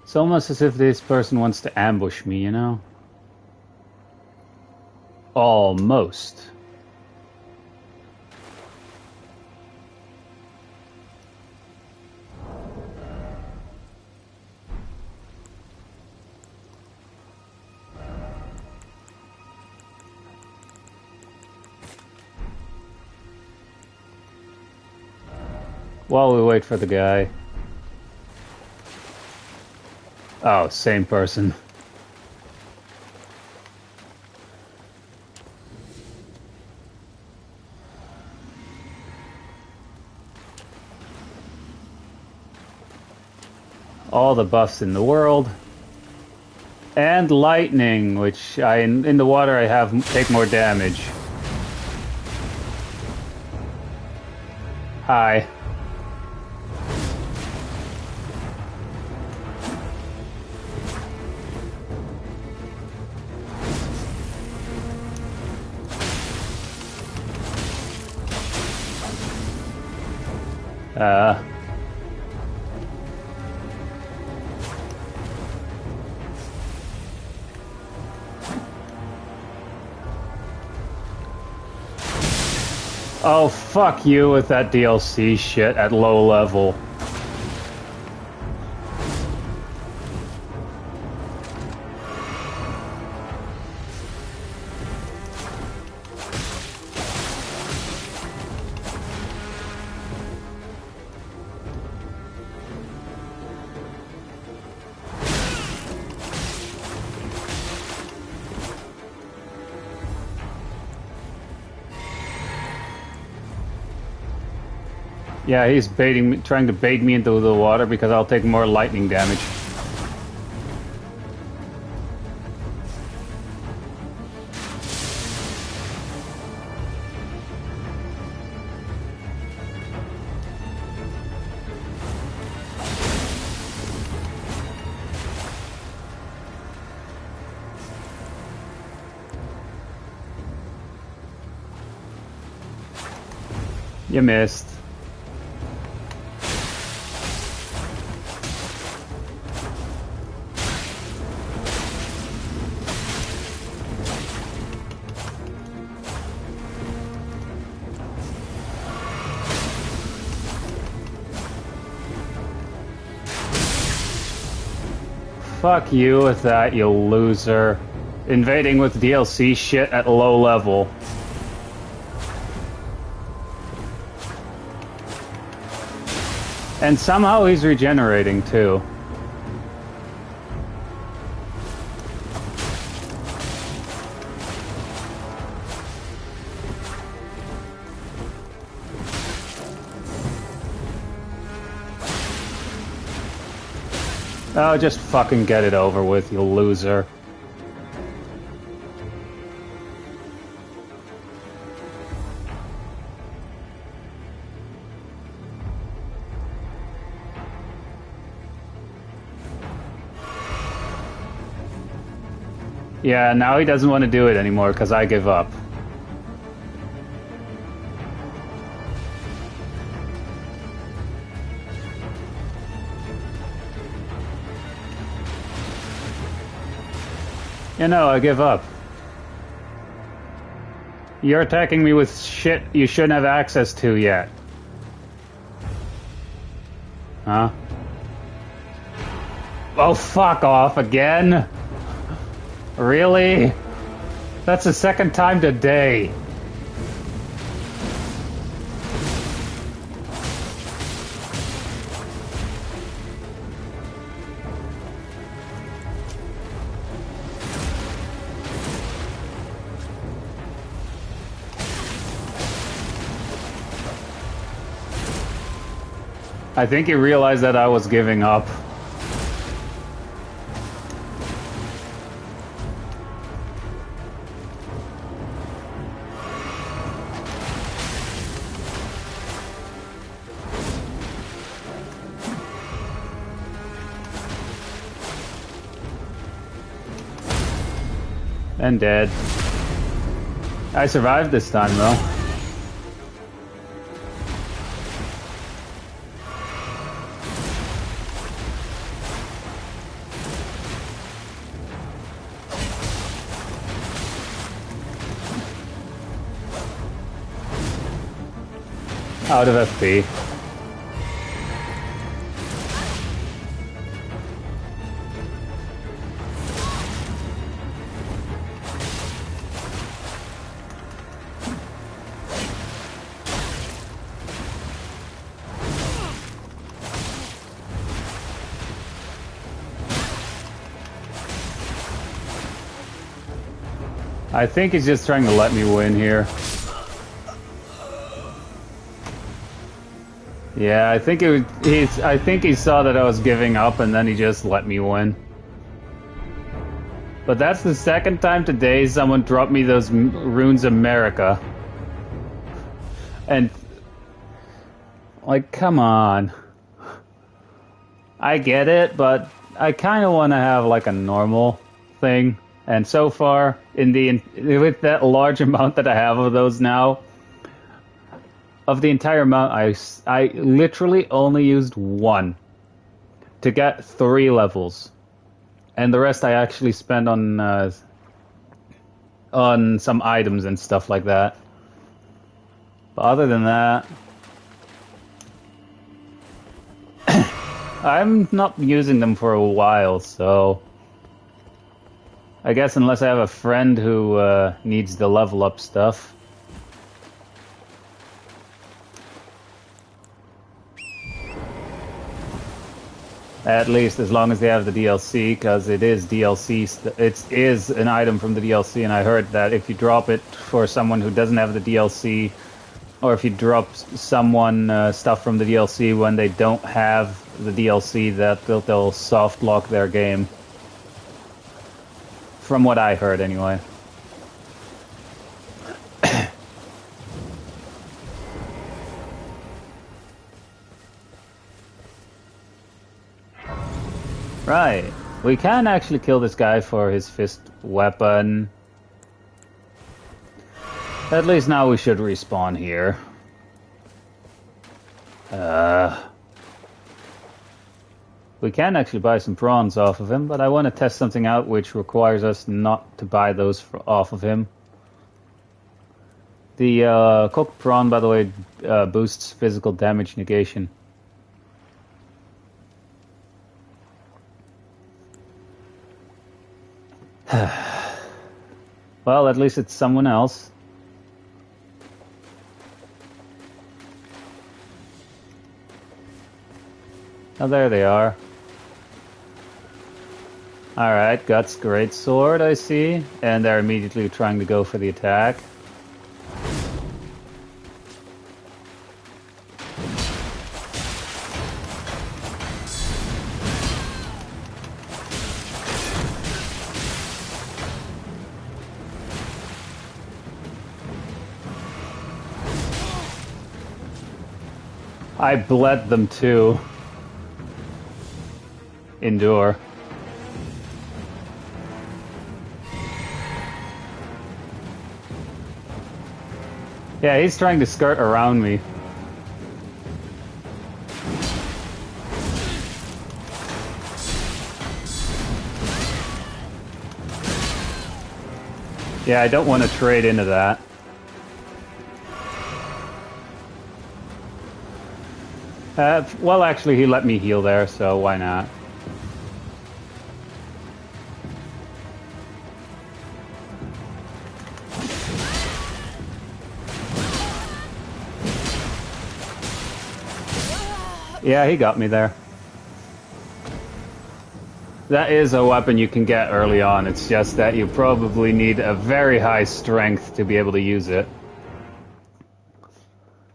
It's almost as if this person wants to ambush me, you know? Almost. While we wait for the guy. Oh, same person. All the buffs in the world. And lightning, which in the water I have take more damage. Hi. Oh, fuck you with that DLC shit at low level. Yeah, he's baiting me, trying to bait me into the water because I'll take more lightning damage. You missed. Fuck you with that, you loser. Invading with DLC shit at low level. And somehow he's regenerating too. Oh, just fucking get it over with, you loser. Yeah, now he doesn't want to do it anymore because I give up. You know, I give up. You're attacking me with shit you shouldn't have access to yet. Huh? Oh, fuck off again? Really? That's the second time today. I think he realized that I was giving up. And dead. I survived this time though. Out of FP. I think he's just trying to let me win here. Yeah, I think I think he saw that I was giving up and then he just let me win. But that's the second time today someone dropped me those runes America. And like, come on. I get it, but I kind of want to have like a normal thing. And so far, with that large amount that I have of those now, of the entire amount, I literally only used one to get 3 levels, and the rest I actually spent on some items and stuff like that. But other than that, I'm not using them for a while, so I guess unless I have a friend who needs the level up stuff. At least as long as they have the DLC, because it is DLC. It is an item from the DLC, and I heard that if you drop it for someone who doesn't have the DLC, or if you drop someone stuff from the DLC when they don't have the DLC, that they'll soft lock their game. From what I heard, anyway. Right. We can actually kill this guy for his fist weapon. At least now we should respawn here. We can actually buy some prawns off of him, but I want to test something out which requires us not to buy those off of him. The cooked prawn, by the way, boosts physical damage negation. Well, at least it's someone else. Oh, there they are. Alright, Guts, great sword, I see. And they're immediately trying to go for the attack. I bled them too. Endure. Yeah, he's trying to skirt around me. Yeah, I don't want to trade into that. Well, actually, he let me heal there, so why not? Yeah, he got me there. That is a weapon you can get early on. It's just that you probably need a very high strength to be able to use it.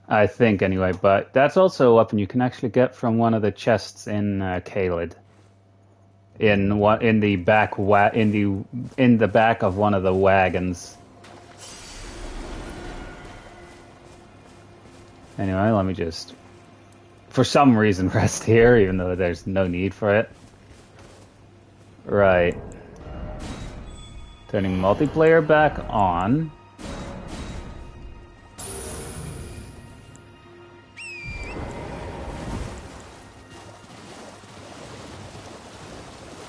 I think, anyway. But that's also a weapon you can actually get from one of the chests in Caelid. In the back of one of the wagons. Anyway, let me just, for some reason, rest here, even though there's no need for it. Right. Turning multiplayer back on.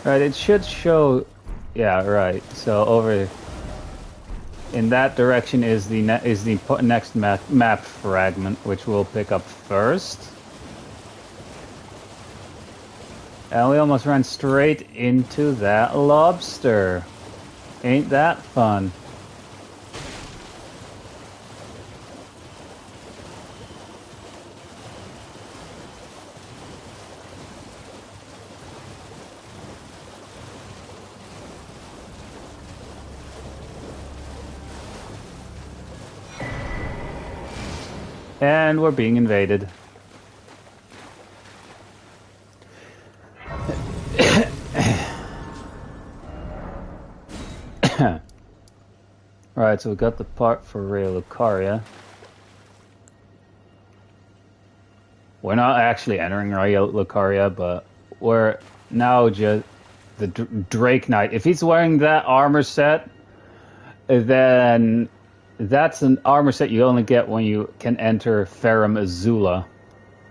Right, it should show... Yeah, right. So over in that direction is the next map fragment, which we'll pick up first. And we almost ran straight into that lobster. Ain't that fun? And we're being invaded. Right, so we got the part for Rea Lucaria. We're not actually entering Rea Lucaria, but we're now just the Drake Knight. If he's wearing that armor set, then that's an armor set you only get when you can enter Ferrum Azula.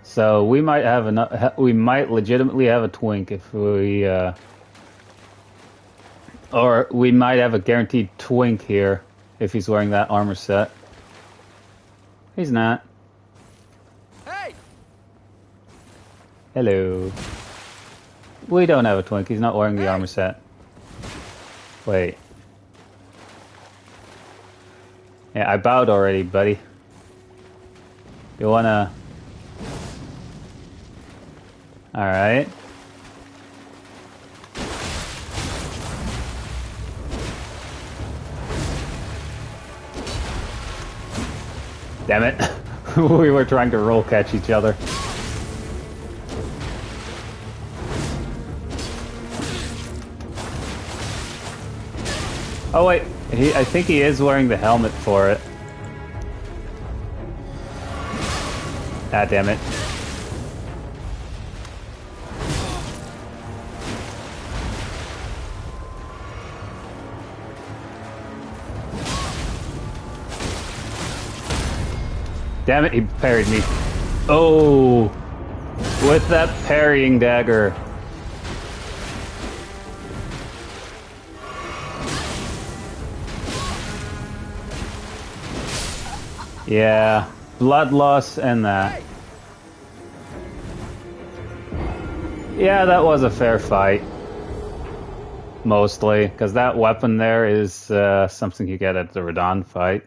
So we might have we might legitimately have a twink if we, or we might have a guaranteed twink here if he's wearing that armor set. He's not.
Hey!
Hello. We don't have a twink. He's not wearing the armor set. Wait. Yeah, I bowed already, buddy. You wanna... Alright. Damn it. We were trying to roll catch each other. Oh wait, I think he is wearing the helmet for it. Ah, damn it. Damn it, he parried me. Oh, with that parrying dagger. Yeah, blood loss and that. Yeah, that was a fair fight. Mostly, because that weapon there is something you get at the Radon fight.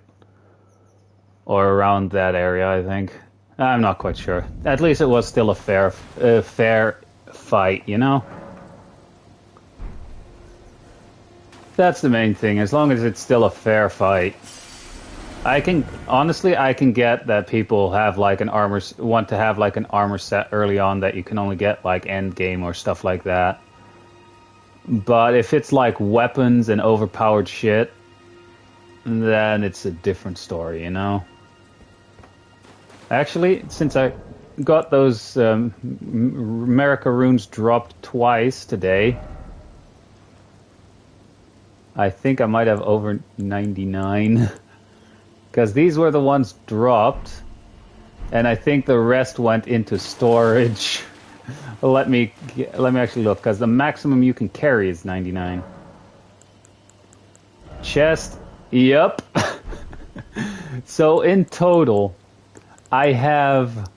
Or around that area, I think. I'm not quite sure. At least it was still a fair fight, you know? That's the main thing. As long as it's still a fair fight. I can get that people have like want to have like an armor set early on that you can only get like end game or stuff like that. But if it's like weapons and overpowered shit, then it's a different story, you know? Actually, since I got those America runes dropped twice today, I think I might have over 99. Because these were the ones dropped, and I think the rest went into storage. Let me actually look, because the maximum you can carry is 99. Chest, yep. So in total, I have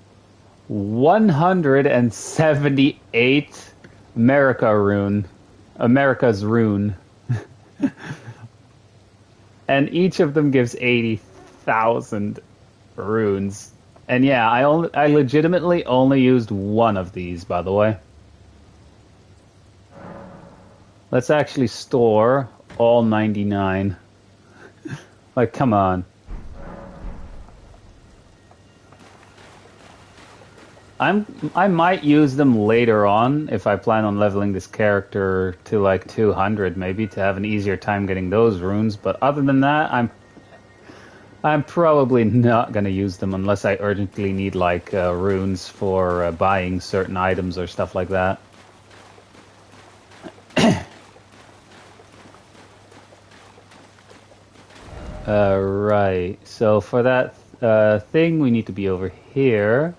178 America's rune. And each of them gives 80,000 runes. And yeah, I legitimately only used one of these, by the way. Let's actually store all 99. Like, come on. I might use them later on if I plan on leveling this character to like 200 maybe to have an easier time getting those runes, but other than that I'm probably not going to use them unless I urgently need like runes for buying certain items or stuff like that. Right, so for that thing we need to be over here.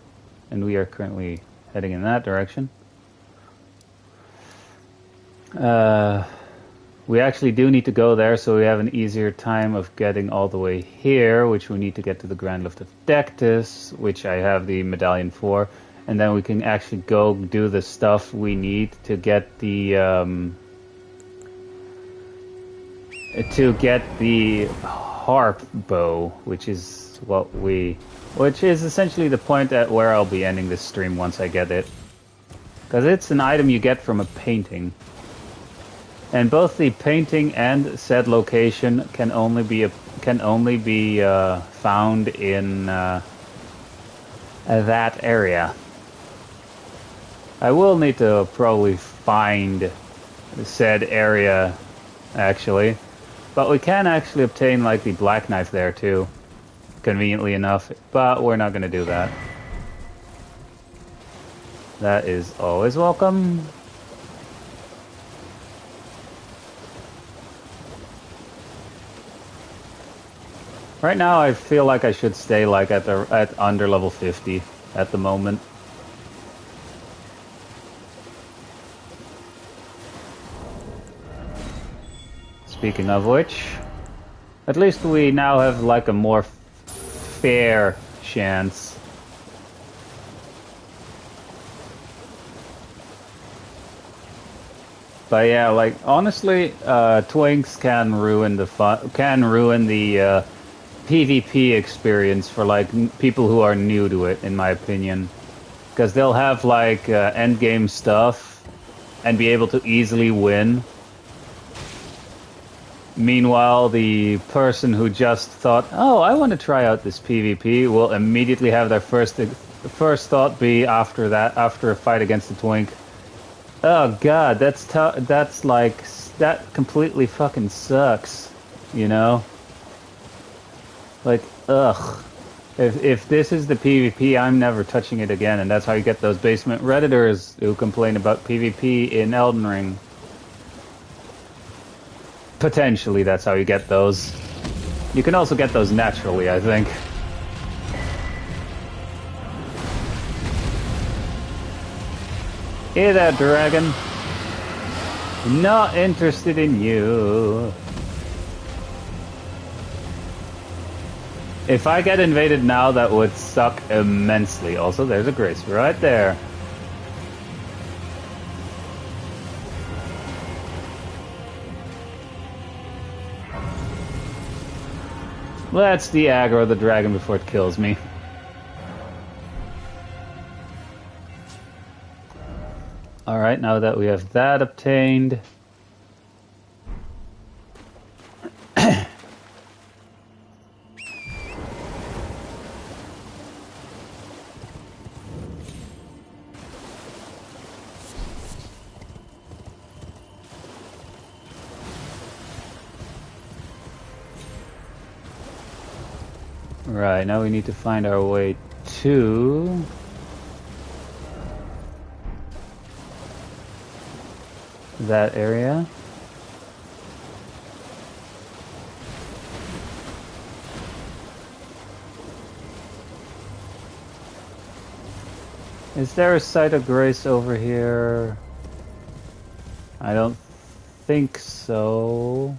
And we are currently heading in that direction. We actually do need to go there, so we have an easier time of getting all the way here, which we need to get to the Grand Lift of Dectus, which I have the medallion for, and then we can actually go do the stuff we need to get the harp bow, which is essentially the point at where I'll be ending this stream once I get it. Because it's an item you get from a painting. And both the painting and said location can only be found in that area. I will need to probably find said area, actually. But we can actually obtain like the black knife there too. Conveniently enough, but we're not going to do that. That is always welcome. Right now I feel like I should stay like at under level 50 at the moment. Speaking of which, at least we now have like a more fair chance. But yeah, like honestly, twinks can ruin the PvP experience for like people who are new to it, in my opinion, because they'll have like end game stuff and be able to easily win. Meanwhile, the person who just thought, "Oh, I want to try out this PvP," will immediately have their first thought be after a fight against the twink, "Oh God, that's like that completely fucking sucks," you know? Like, ugh. If this is the PvP, I'm never touching it again, and that's how you get those basement Redditors who complain about PvP in Elden Ring. Potentially, that's how you get those. You can also get those naturally, I think. Hey there, dragon. Not interested in you. If I get invaded now, that would suck immensely. Also, there's a grace right there. Let's de-aggro the dragon before it kills me. Alright, now that we have that obtained... Right, now we need to find our way to... that area. Is there a site of grace over here? I don't think so.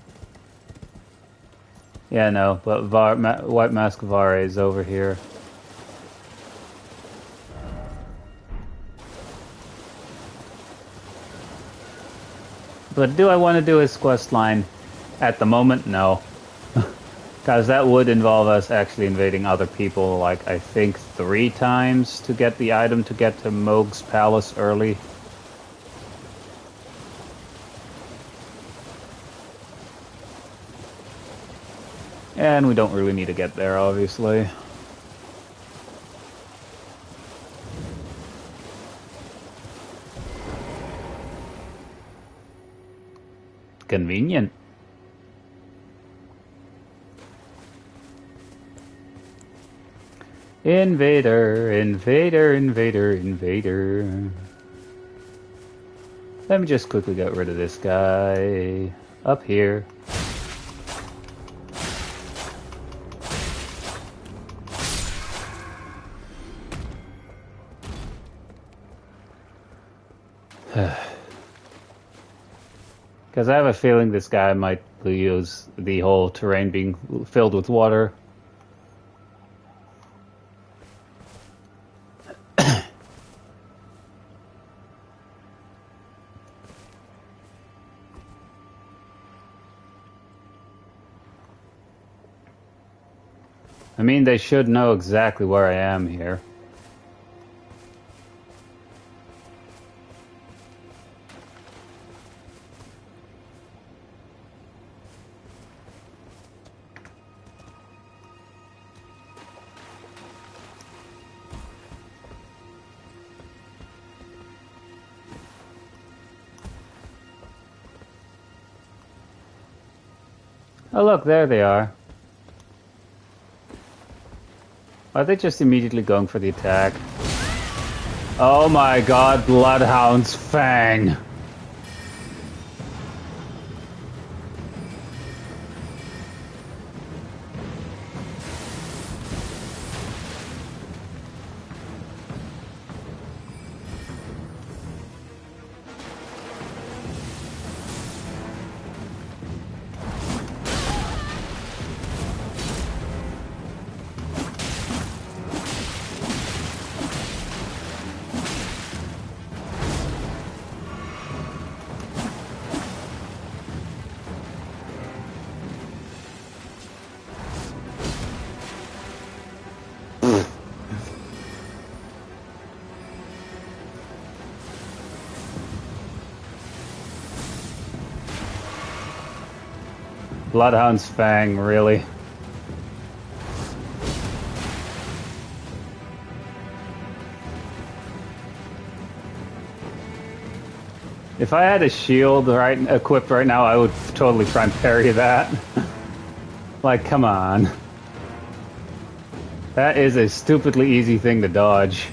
Yeah, no, but White Mask Vare is over here. But do I want to do his quest line? At the moment, no. Because that would involve us actually invading other people, like, I think 3 times to get the item to get to Moog's Palace early. And we don't really need to get there, obviously. Convenient. Invader, invader, invader, invader. Let me just quickly get rid of this guy. Up here. Because I have a feeling this guy might use the whole terrain being filled with water. I mean, they should know exactly where I am here. Oh look, there they are. Are they just immediately going for the attack? Oh my god, Bloodhound's Fang! Bloodhound's Fang, really? If I had a shield equipped right now, I would totally try and parry that. Like, come on. That is a stupidly easy thing to dodge.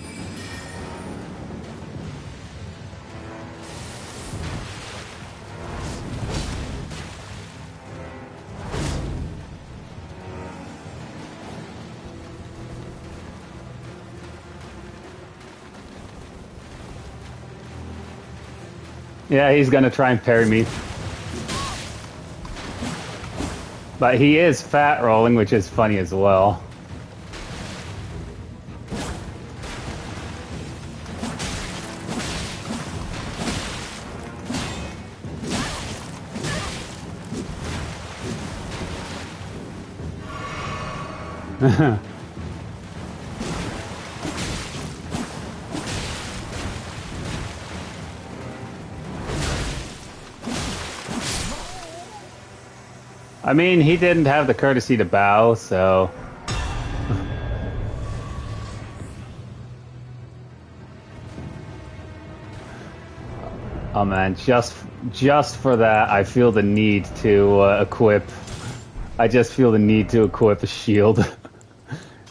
Yeah, he's gonna try and parry me. But he is fat rolling, which is funny as well. I mean, he didn't have the courtesy to bow, so... Oh man, just for that, I feel the need to equip... I just feel the need to equip a shield.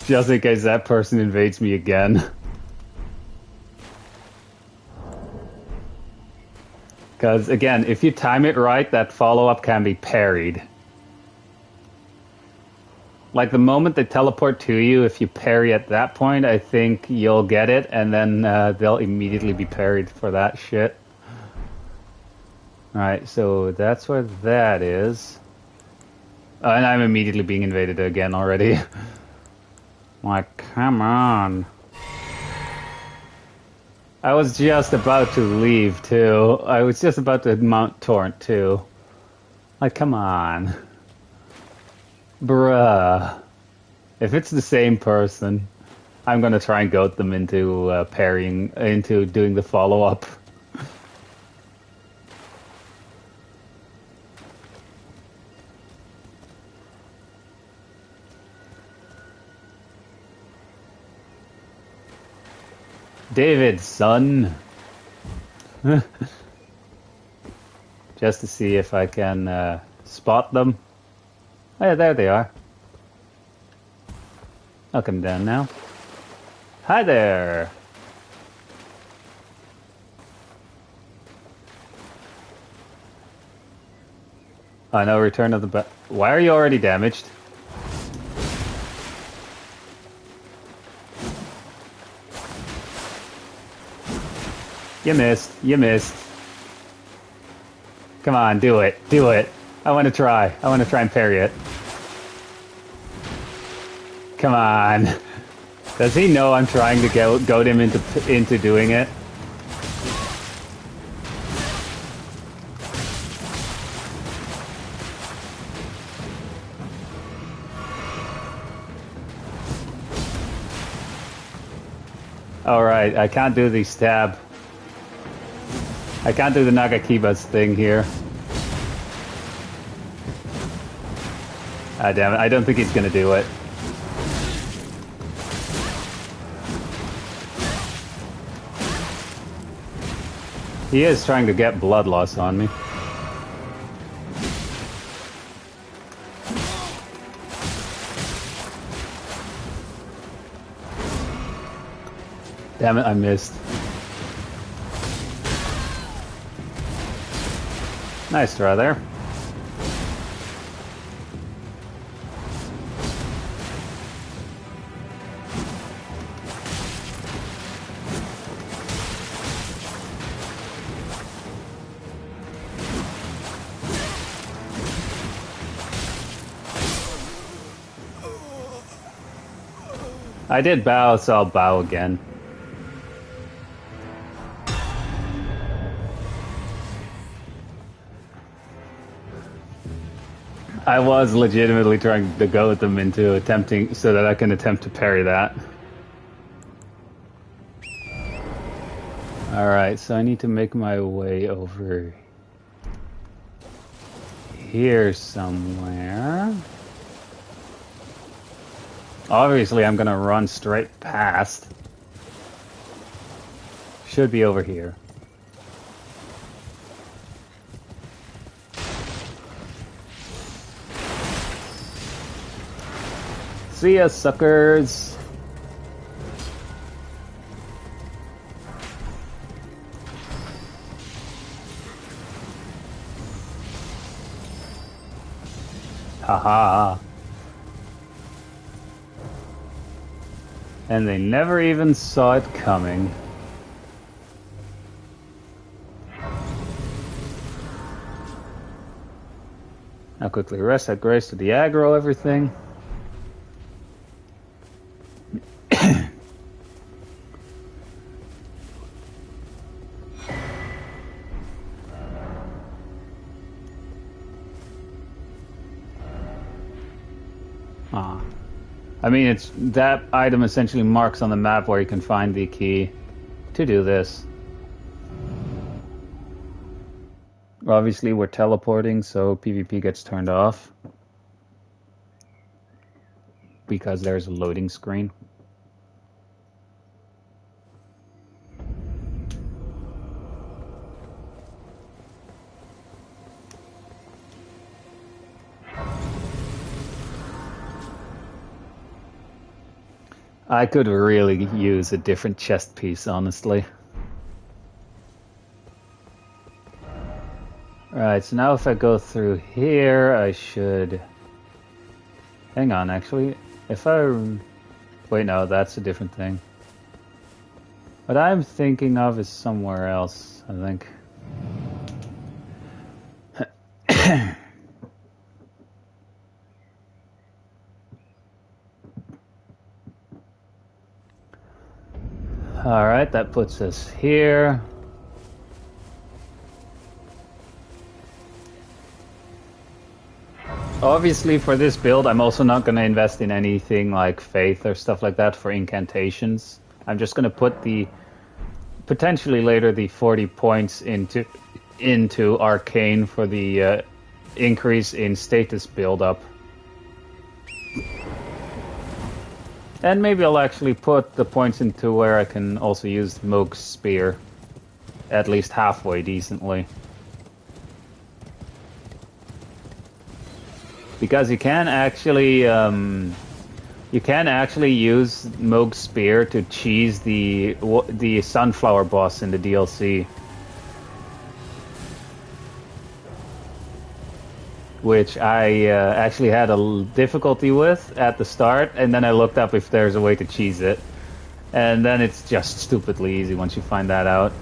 Just in case that person invades me again. Because, again, if you time it right, that follow-up can be parried. Like, the moment they teleport to you, if you parry at that point, I think you'll get it, and then they'll immediately be parried for that shit. Alright, so that's where that is. And I'm immediately being invaded again already. Like, come on. I was just about to leave, too. I was just about to mount Torrent, too. Like, come on. Bruh. If it's the same person, I'm gonna try and goat them into parrying, into doing the follow-up. David, son. Just to see if I can spot them. Oh yeah, there they are. I'll come down now. Hi there. Oh no, return of the why are you already damaged? You missed. You missed. Come on, do it. Do it. I want to try. I want to try and parry it. Come on. Does he know I'm trying to goad him into doing it? Alright, I can't do the stab. I can't do the Nagakibas thing here. Ah, damn it. I don't think he's gonna do it. He is trying to get blood loss on me. Damn it, I missed. Nice try there. I did bow, so I'll bow again. I was legitimately trying to go with them into attempting so that I can attempt to parry that. Alright, so I need to make my way over here somewhere. Obviously, I'm gonna run straight past. Should be over here. See ya, suckers! Haha. And they never even saw it coming. I'll quickly rest at grace to the aggro everything. I mean, it's that item essentially marks on the map where you can find the key to do this. Obviously, we're teleporting, so PvP gets turned off because there's a loading screen. I could really use a different chest piece, honestly. Alright, so now if I go through here, I should... Hang on, actually. If I... Wait, no, that's a different thing. What I'm thinking of is somewhere else, I think. Alright, that puts us here. Obviously, for this build, I'm also not going to invest in anything like Faith or stuff like that for incantations. I'm just going to put the... potentially later the 40 points into Arcane for the increase in status build-up. And maybe I'll actually put the points into where I can also use Moog's Spear. At least halfway decently. Because you can actually use Moog's Spear to cheese the Sunflower boss in the DLC. Which I actually had a difficulty with at the start, and then I looked up if there's a way to cheese it. And then it's just stupidly easy once you find that out.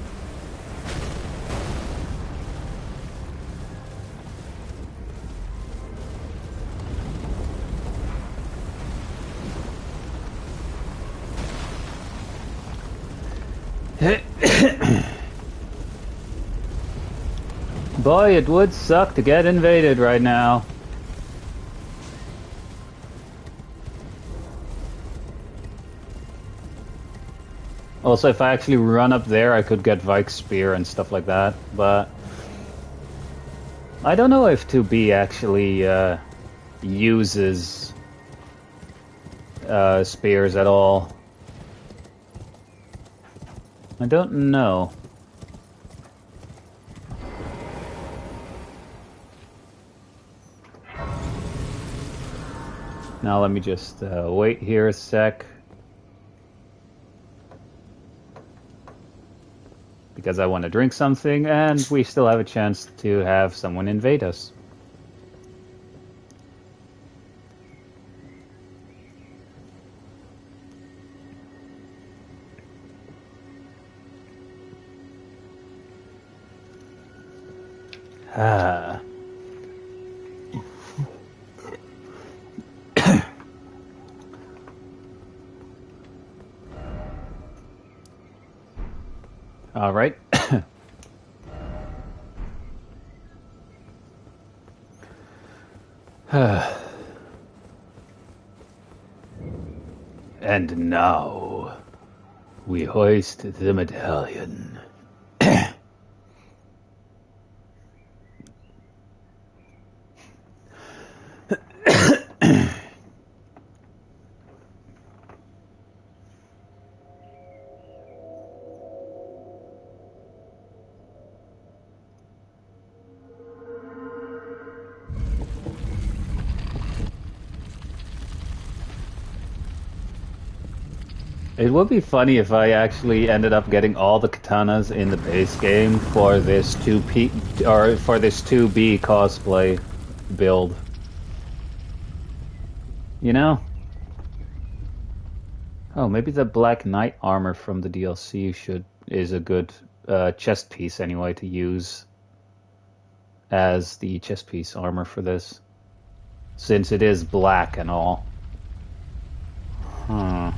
Boy, it would suck to get invaded right now. Also, if I actually run up there, I could get Vike's Spear and stuff like that, but... I don't know if 2B actually uses spears at all. I don't know. Now let me just wait here a sec. Because I want to drink something, and we still have a chance to have someone invade us. Ah. All right. And now we hoist the medallion. It would be funny if I actually ended up getting all the katanas in the base game for this 2P or for this 2B cosplay build. You know? Oh, maybe the Black Knight armor from the DLC is a good chest piece anyway to use as the chest piece armor for this. since it is black and all. Huh.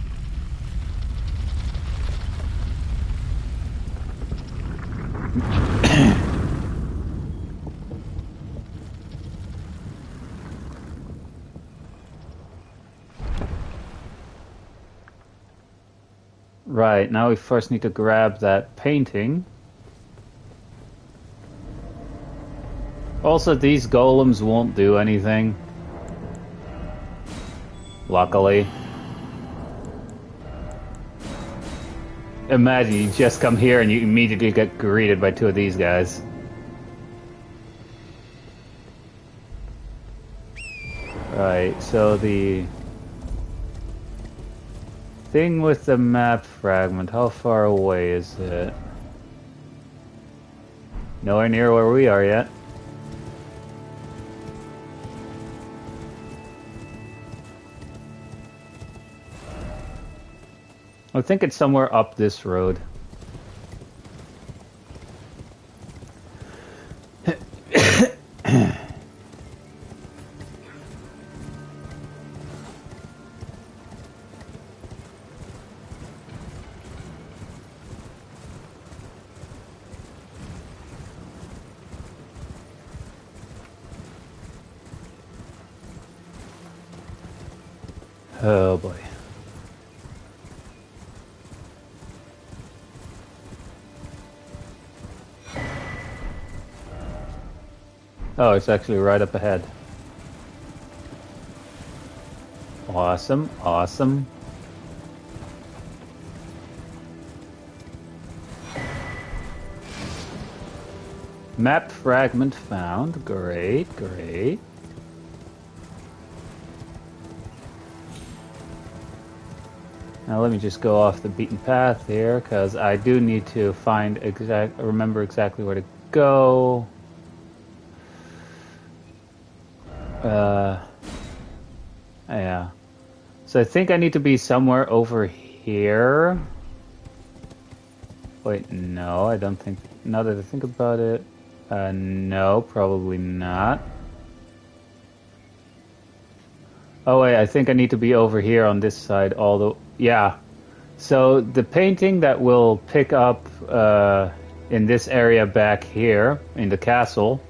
Right, now we first need to grab that painting. Also, these golems won't do anything. Luckily. Imagine you just come here and you immediately get greeted by two of these guys. Right, so the thing with the map fragment, how far away is it? Nowhere near where we are yet. I think it's somewhere up this road. Oh boy. Oh, it's actually right up ahead. Awesome, awesome. Map fragment found. Great, great. Now let me just go off the beaten path here, because I do need to remember exactly where to go. Yeah. So I think I need to be somewhere over here. Wait, no, I don't think... Now that I think about it... no, probably not. Oh wait, I think I need to be over here on this side, yeah. So the painting that will pick up in this area back here, in the castle,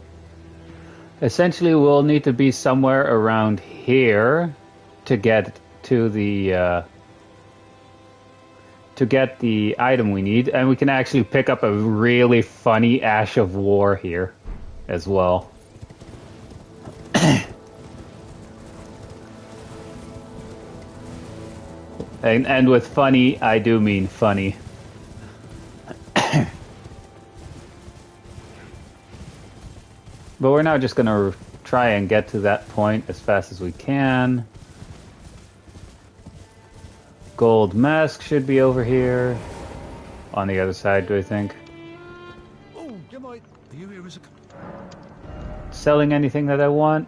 essentially will need to be somewhere around here to get to the item we need, and we can actually pick up a really funny Ash of War here as well. And with funny, I do mean funny. But we're now just gonna try and get to that point as fast as we can. Gold mask should be over here. On the other side, do I think?
Oh, you might. You here as a...
Selling anything that I want?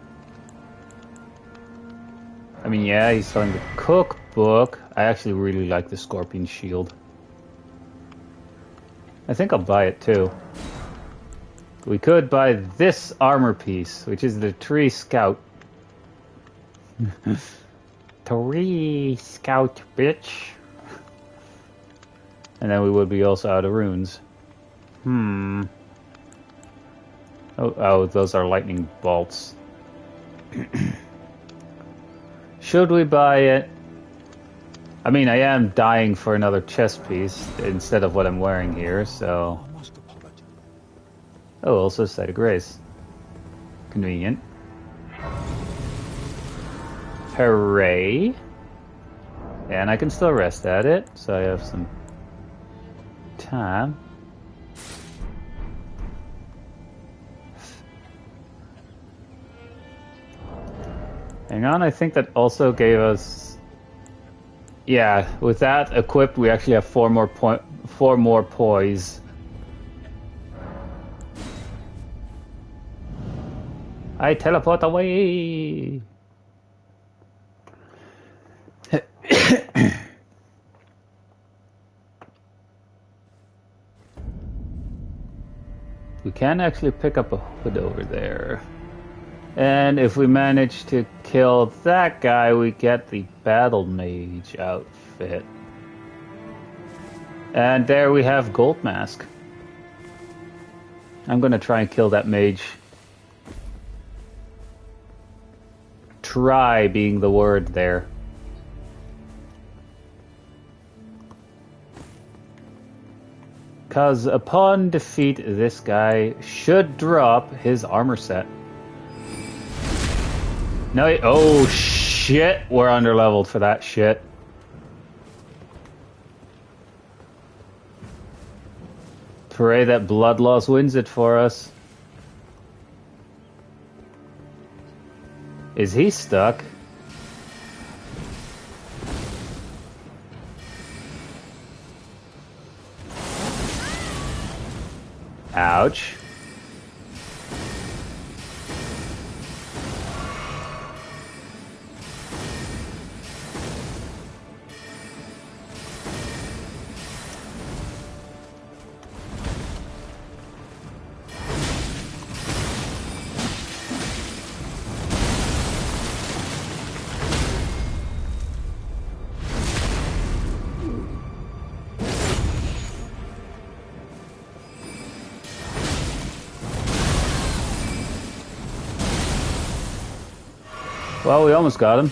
I mean, yeah, he's selling the cookbook. I actually really like the scorpion shield. I think I'll buy it too. We could buy this armor piece, which is the tree scout. Tree scout, bitch. And then we would be also out of runes. Oh, those are lightning bolts. Should we buy it? I mean, I am dying for another chest piece instead of what I'm wearing here, so... Oh, also Site of Grace. Convenient. Hooray! And I can still rest at it, so I have some time. Hang on, I think that also gave us... Yeah, with that equipped, we actually have four more poise. I teleport away! We can actually pick up a hood over there. And if we manage to kill that guy, we get the Battle Mage outfit. And there we have Gold Mask. I'm gonna try and kill that mage. Try being the word there. Because upon defeat, this guy should drop his armor set. No, oh shit, we're underleveled for that shit. Pray that blood loss wins it for us. Is he stuck? Ouch. Well, we almost got him.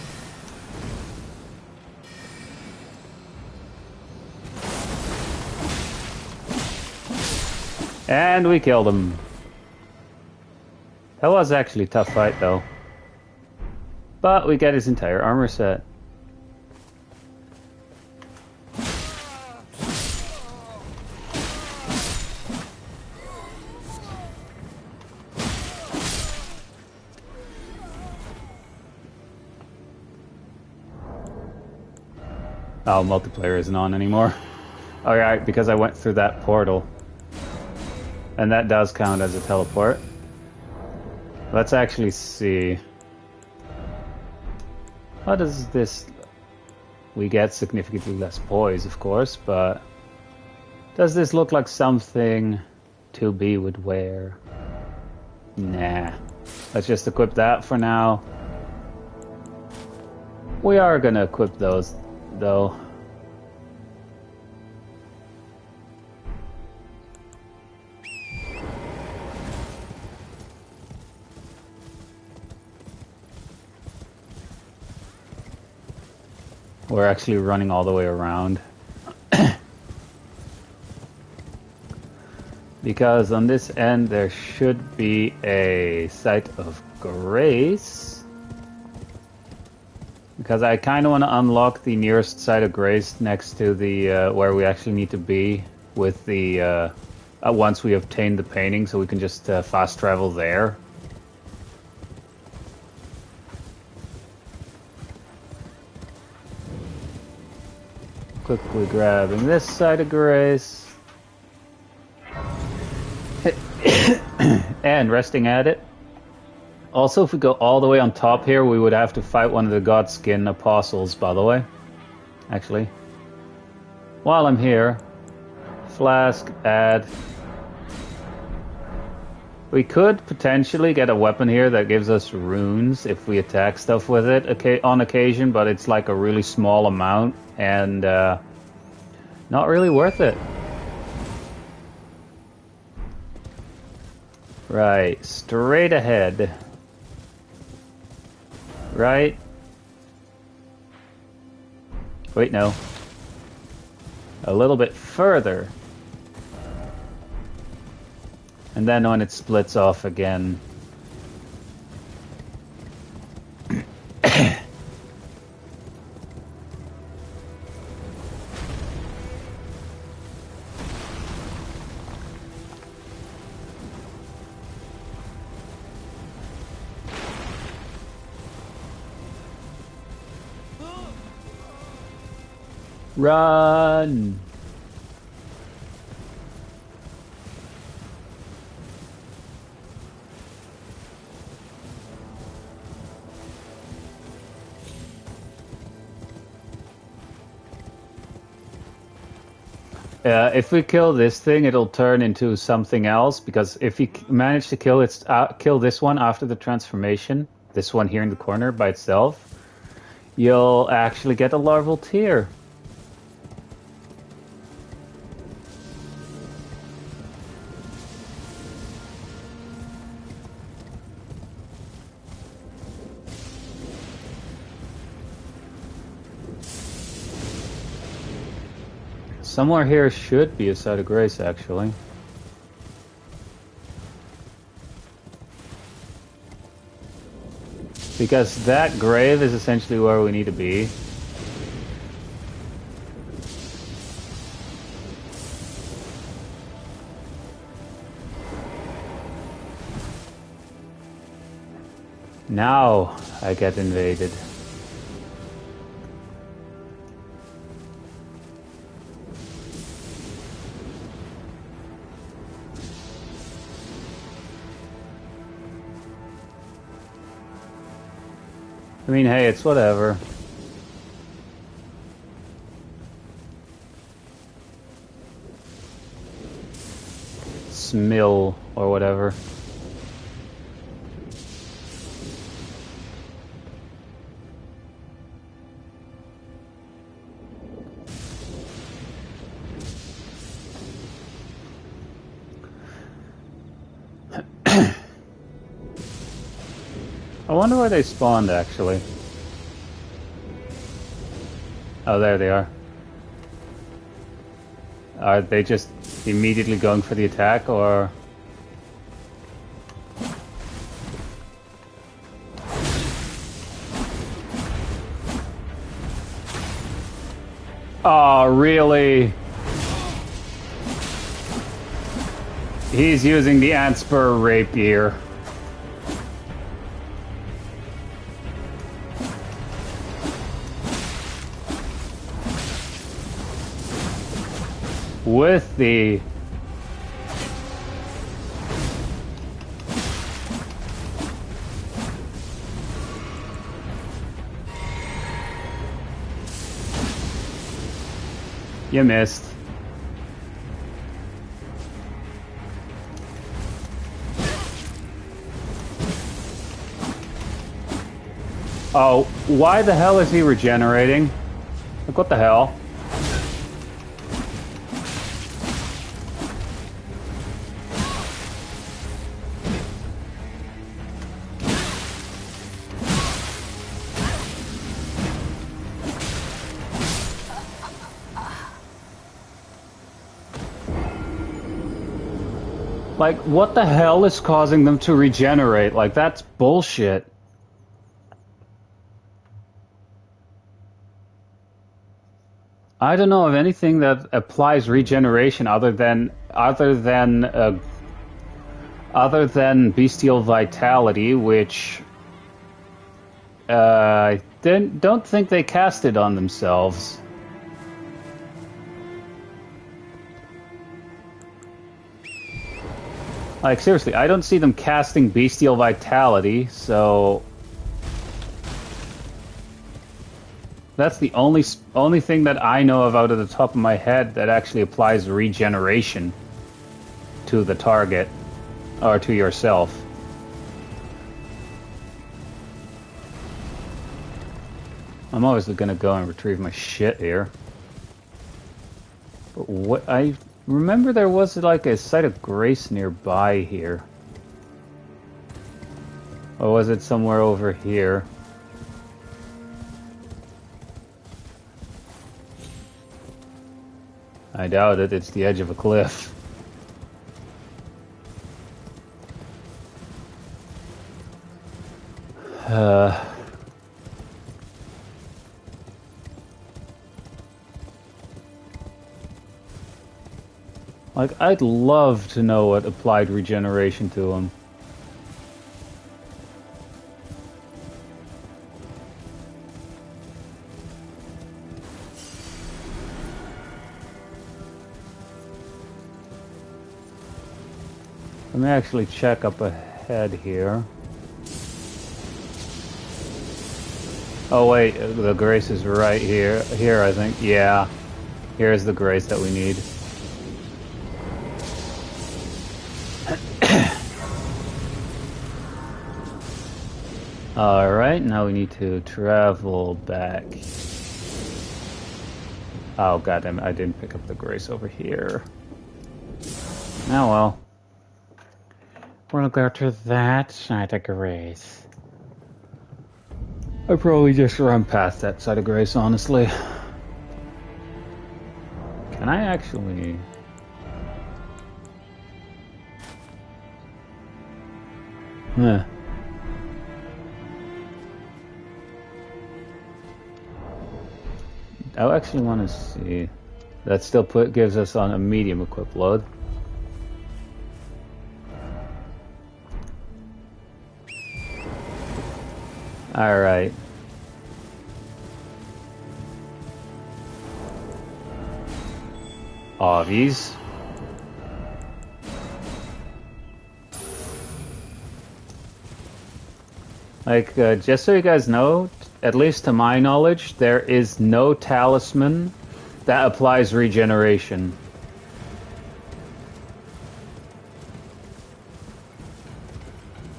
And we killed him. That was actually a tough fight, though. But we get his entire armor set. Oh, multiplayer isn't on anymore. Alright, because I went through that portal. And that does count as a teleport. Let's actually see. How does this... We get significantly less poise, of course, but... Does this look like something 2B would wear? Nah. Let's just equip that for now. We are gonna equip those, though. We're actually running all the way around. Because on this end there should be a site of grace. Because I kind of want to unlock the nearest site of grace next to the where we actually need to be with the once we obtain the painting, so we can just fast travel there. Quickly grabbing this side of grace. And resting at it. Also, if we go all the way on top here, we would have to fight one of the Godskin apostles, by the way. Actually. While I'm here, flask, add. We could potentially get a weapon here that gives us runes if we attack stuff with it on occasion, but it's like a really small amount and not really worth it. Right, straight ahead. Right. Wait, no. A little bit further. And then when it splits off again. Run! If we kill this thing, it'll turn into something else. Because if you manage to kill this one after the transformation, this one here in the corner by itself, you'll actually get a larval tear. Somewhere here should be a site of grace, actually. Because that grave is essentially where we need to be. Now I get invaded. I mean, hey, it's whatever. Smill or whatever. I wonder where they spawned, actually. Oh, there they are. Are they just immediately going for the attack, or...? Oh, really? He's using the Antspur rapier. With the... You missed. Oh, why the hell is he regenerating? Like, what the hell? Like, what the hell is causing them to regenerate? Like, that's bullshit. I don't know of anything that applies regeneration other than bestial vitality, which I don't think they cast it on themselves. Like, seriously, I don't see them casting bestial vitality, so that's the only thing that I know of out of the top of my head that actually applies regeneration to the target or to yourself. I'm always gonna go and retrieve my shit here. But what I remember, there was like a site of grace nearby here. Or was it somewhere over here? I doubt it. It's the edge of a cliff. Like, I'd love to know what applied regeneration to him. Let me actually check up ahead here. Oh wait, the grace is right here. Here, I think. Yeah. Here's the grace that we need. Alright, now we need to travel back. Oh goddamn, I didn't pick up the grace over here. Oh well. We'll go to that side of grace. I probably just run past that side of grace, honestly. Can I actually... Huh. I actually want to see. That still gives us on a medium equip load. Alright. Obvious. Like, just so you guys know, at least to my knowledge, there is no talisman that applies regeneration.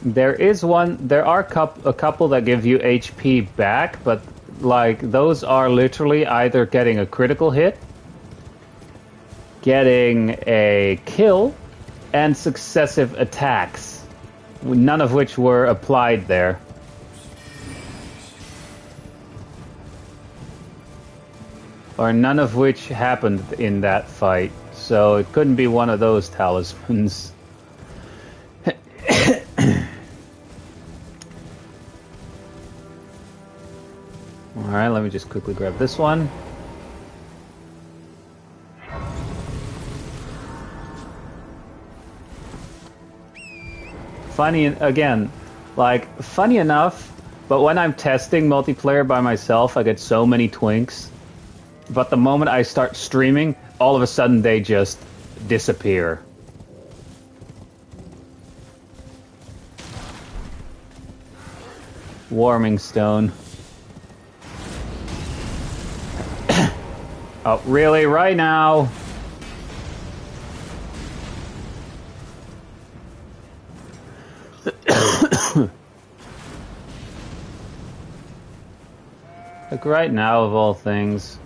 There is one, there are a couple that give you HP back, but like those are literally either getting a critical hit, getting a kill, and successive attacks, none of which were applied there. Or none of which happened in that fight, so it couldn't be one of those talismans. Alright, let me just quickly grab this one. Funny, again, like, funny enough, but when I'm testing multiplayer by myself, I get so many twinks. But the moment I start streaming, all of a sudden they just disappear. Warming stone. Oh, really? Right now? Like right now, of all things.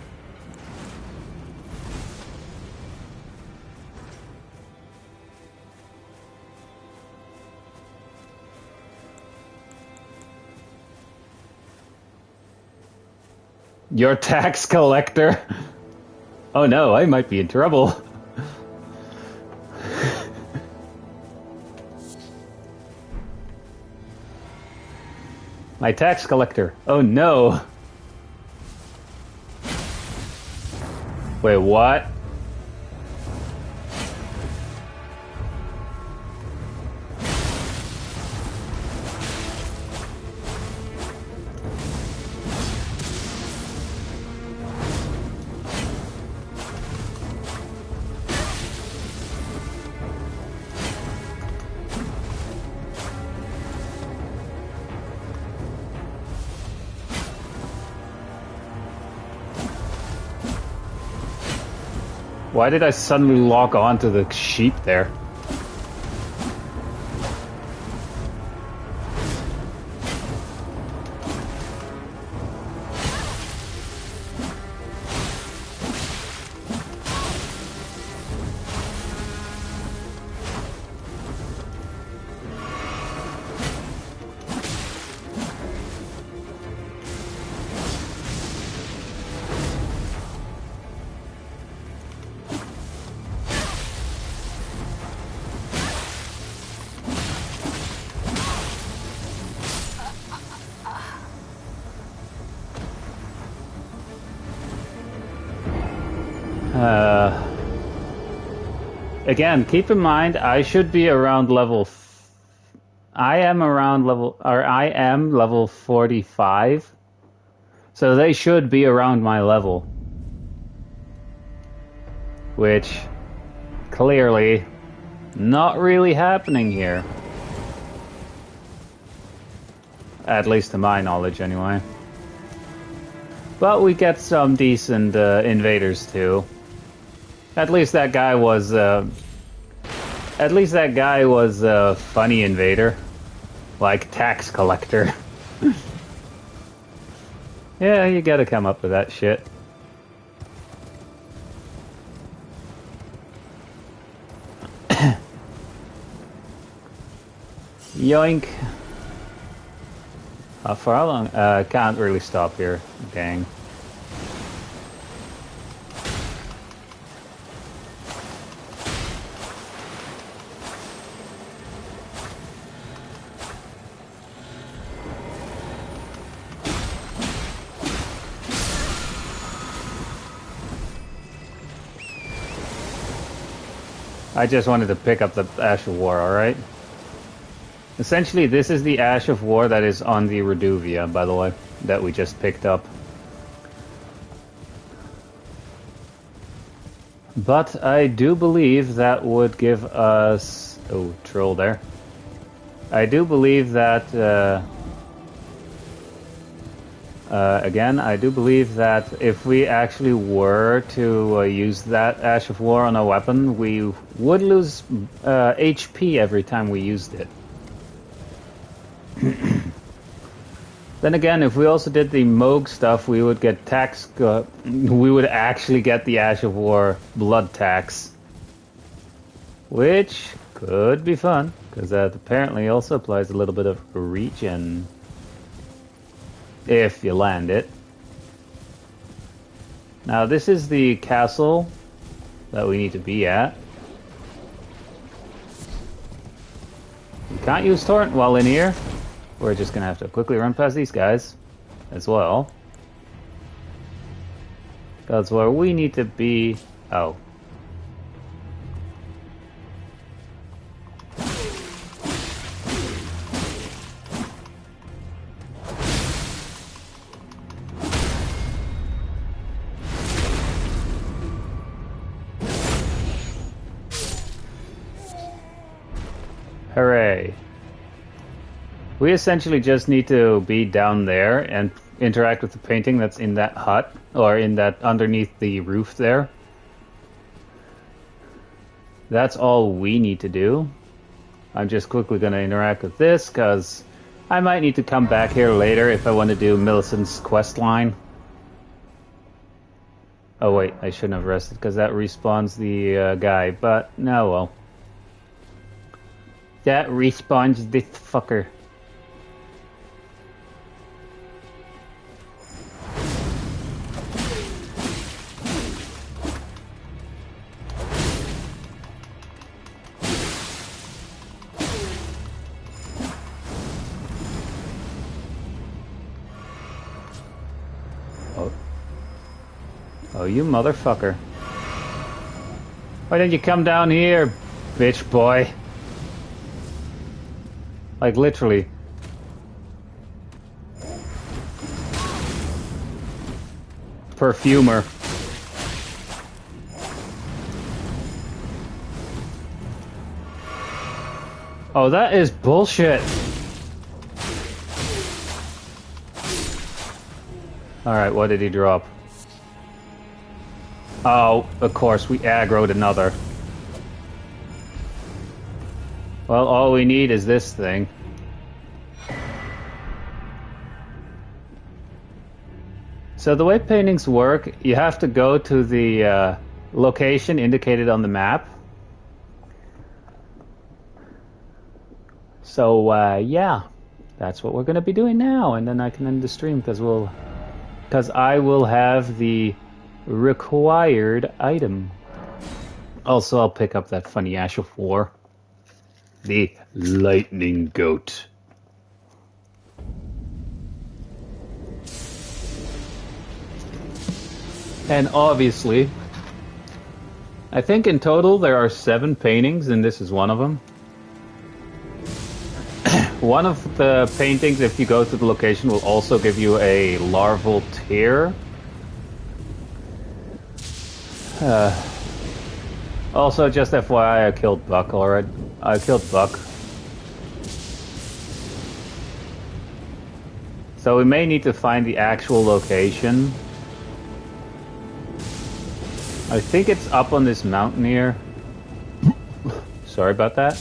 Your tax collector? Oh no, I might be in trouble. My tax collector. Oh no. Wait, what? Why did I suddenly log on to the sheep there? Again, keep in mind, I should be around level... I am level 45. So they should be around my level. Which, clearly, not really happening here. At least to my knowledge, anyway. But we get some decent invaders, too. At least that guy was At least that guy was a funny invader. Like tax collector. Yeah, you gotta come up with that shit. Yoink. For how long? Can't really stop here. Dang. I just wanted to pick up the Ash of War, alright? Essentially, this is the Ash of War that is on the Reduvia, by the way, that we just picked up. But I do believe that would give us... Oh, troll there. I do believe that... again, I do believe that if we actually were to use that Ash of War on a weapon, we would lose HP every time we used it. Then again, if we also did the Moog stuff, we would get tax. We would actually get the Ash of War blood tax, which could be fun because that apparently also applies a little bit of regen if you land it. Now this is the castle that we need to be at. You can't use torrent while in here. We're just gonna have to quickly run past these guys as well. That's where we need to be. Oh. Hooray. We essentially just need to be down there and interact with the painting that's in that hut, or in that underneath the roof there. That's all we need to do. I'm just quickly going to interact with this, because I might need to come back here later if I want to do Millicent's quest line. Oh wait, I shouldn't have rested, because that respawns the guy, but no, well. That respawns this fucker. Oh, you motherfucker. Why didn't you come down here, bitch boy? Like, literally. Perfumer. Oh, that is bullshit. Alright, what did he drop? Oh, of course, we aggroed another. Well, all we need is this thing. So the way paintings work, you have to go to the location indicated on the map. So, yeah, that's what we're going to be doing now, and then I can end the stream because I will have the required item. Also, I'll pick up that funny Ash of War. The Lightning Goat. And obviously, I think in total there are 7 paintings, and this is one of them. One of the paintings, if you go to the location, will also give you a larval tear. Also, just FYI, I killed Buck already. I killed Buck. So we may need to find the actual location. I think it's up on this mountain here. sorry about that.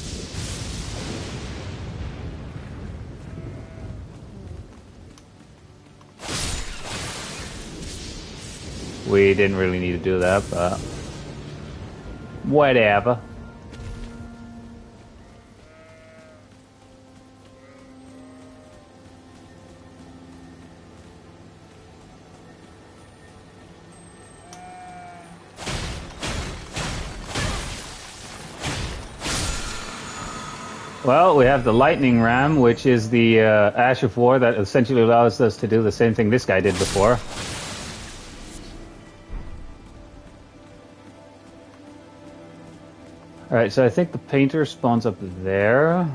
We didn't really need to do that, but whatever. Well, we have the lightning ram, which is the Ash of War that essentially allows us to do the same thing this guy did before. Alright, so I think the painter spawns up there.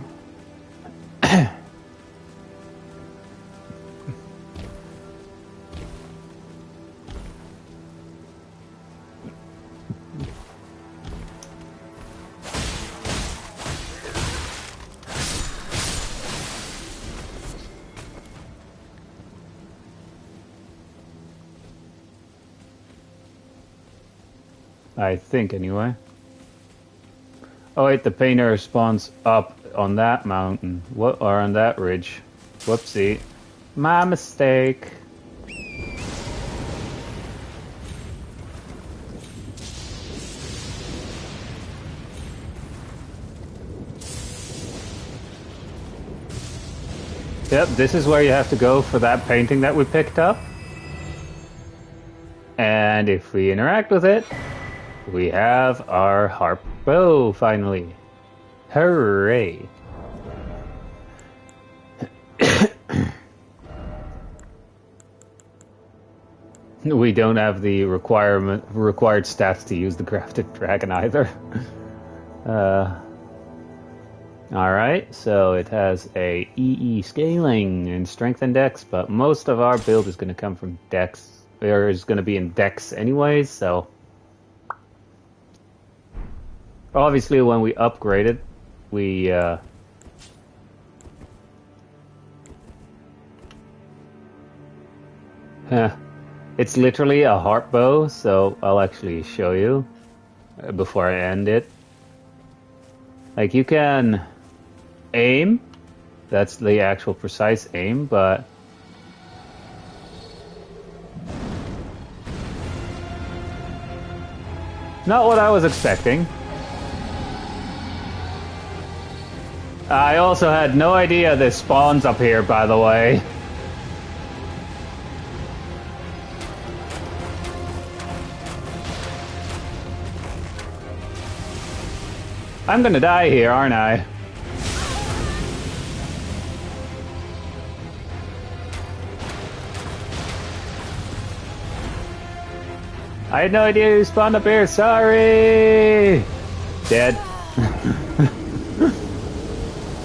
I think, anyway. Oh wait, the painter spawns up on that mountain. What, or on that ridge. Whoopsie. My mistake. Yep, this is where you have to go for that painting that we picked up. And if we interact with it, we have our harp bow, finally. Hooray! We don't have the required stats to use the crafted dragon either. Alright, so it has a EE scaling and strength and dex, but most of our build is going to come from dex, or is going to be in dex anyways, so... Obviously, when we upgrade it, we, it's literally a harp bow, so I'll actually show you before I end it. Like, you can aim, that's the actual precise aim, but... Not what I was expecting. I also had no idea this spawns up here, by the way. I'm gonna die here, aren't I? I had no idea you spawned up here, sorry! Dead.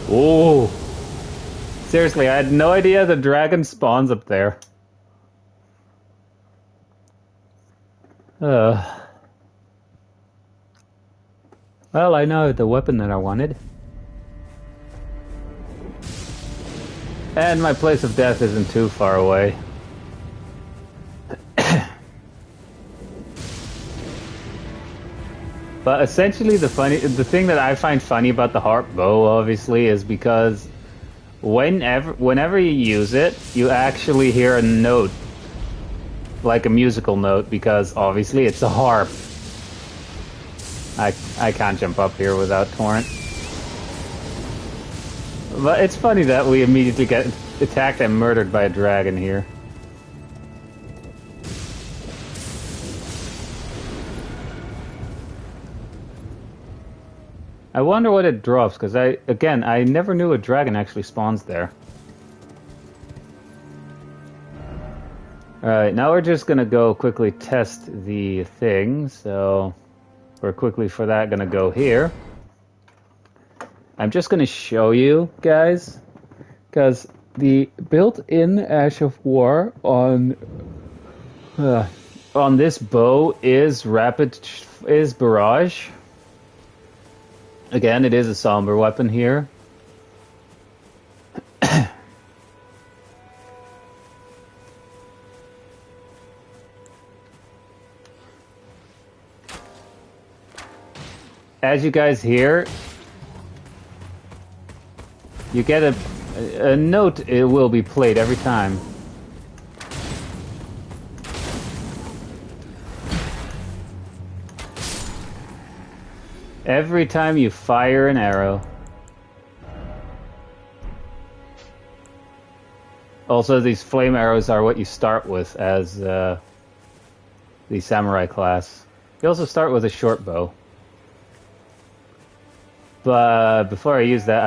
Oh, seriously, I had no idea the dragon spawns up there. Well, I know the weapon that I wanted. And my place of death isn't too far away. But essentially the thing that I find funny about the harp bow, obviously, is because whenever you use it, you actually hear a note, like a musical note, because obviously it's a harp. I can't jump up here without torrent. But it's funny that we immediately get attacked and murdered by a dragon here. I wonder what it drops, because I never knew a dragon actually spawns there. Alright, now we're just gonna go quickly test the thing, so we're quickly for that gonna go here. I'm just gonna show you guys, because the built-in Ash of War on this bow is Barrage. Again, it is a somber weapon here. As you guys hear, You get a note, it will be played every time. Every time you fire an arrow. Also, these flame arrows are what you start with as the samurai class. You also start with a short bow. But before I use that,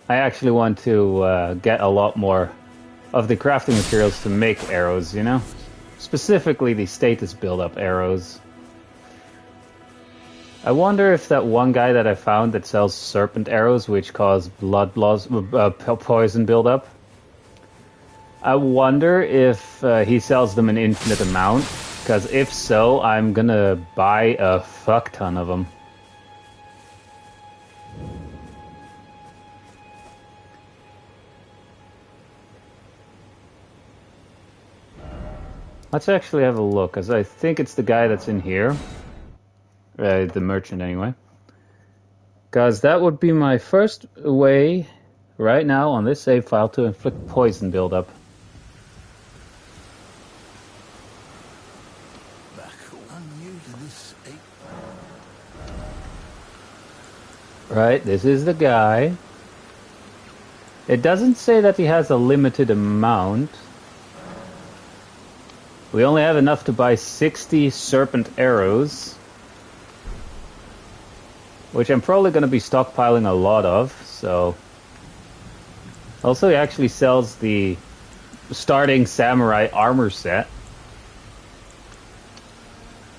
I actually want to get a lot more of the crafting materials to make arrows, you know? Specifically the status build-up arrows. I wonder if that one guy that I found that sells serpent arrows, which cause poison build-up, I wonder if he sells them an infinite amount, because if so, I'm gonna buy a fuck ton of them. Let's actually have a look, because I think it's the guy that's in here. The merchant, anyway. Because that would be my first way, right now, on this save file, to inflict poison buildup. Right, this is the guy. It doesn't say that he has a limited amount. We only have enough to buy 60 serpent arrows, which I'm probably going to be stockpiling a lot of, so... Also, he actually sells the starting samurai armor set.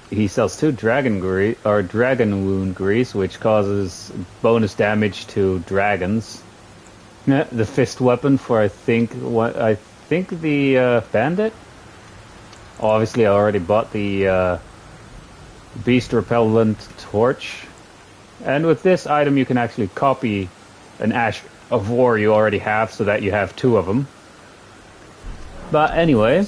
He sells 2 dragon wound grease, which causes bonus damage to dragons. The fist weapon for I think the bandit. Obviously, I already bought the beast repellent torch, and with this item, you can actually copy an ash of war you already have, so that you have 2 of them. But anyway.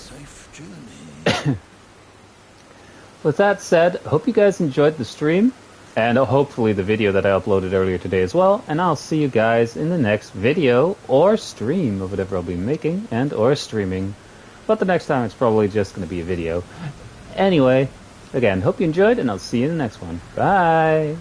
With that said, hope you guys enjoyed the stream, and hopefully the video that I uploaded earlier today as well, and I'll see you guys in the next video, or stream of whatever I'll be making, and or streaming. But the next time it's probably just going to be a video. Anyway, again, hope you enjoyed, and I'll see you in the next one. Bye!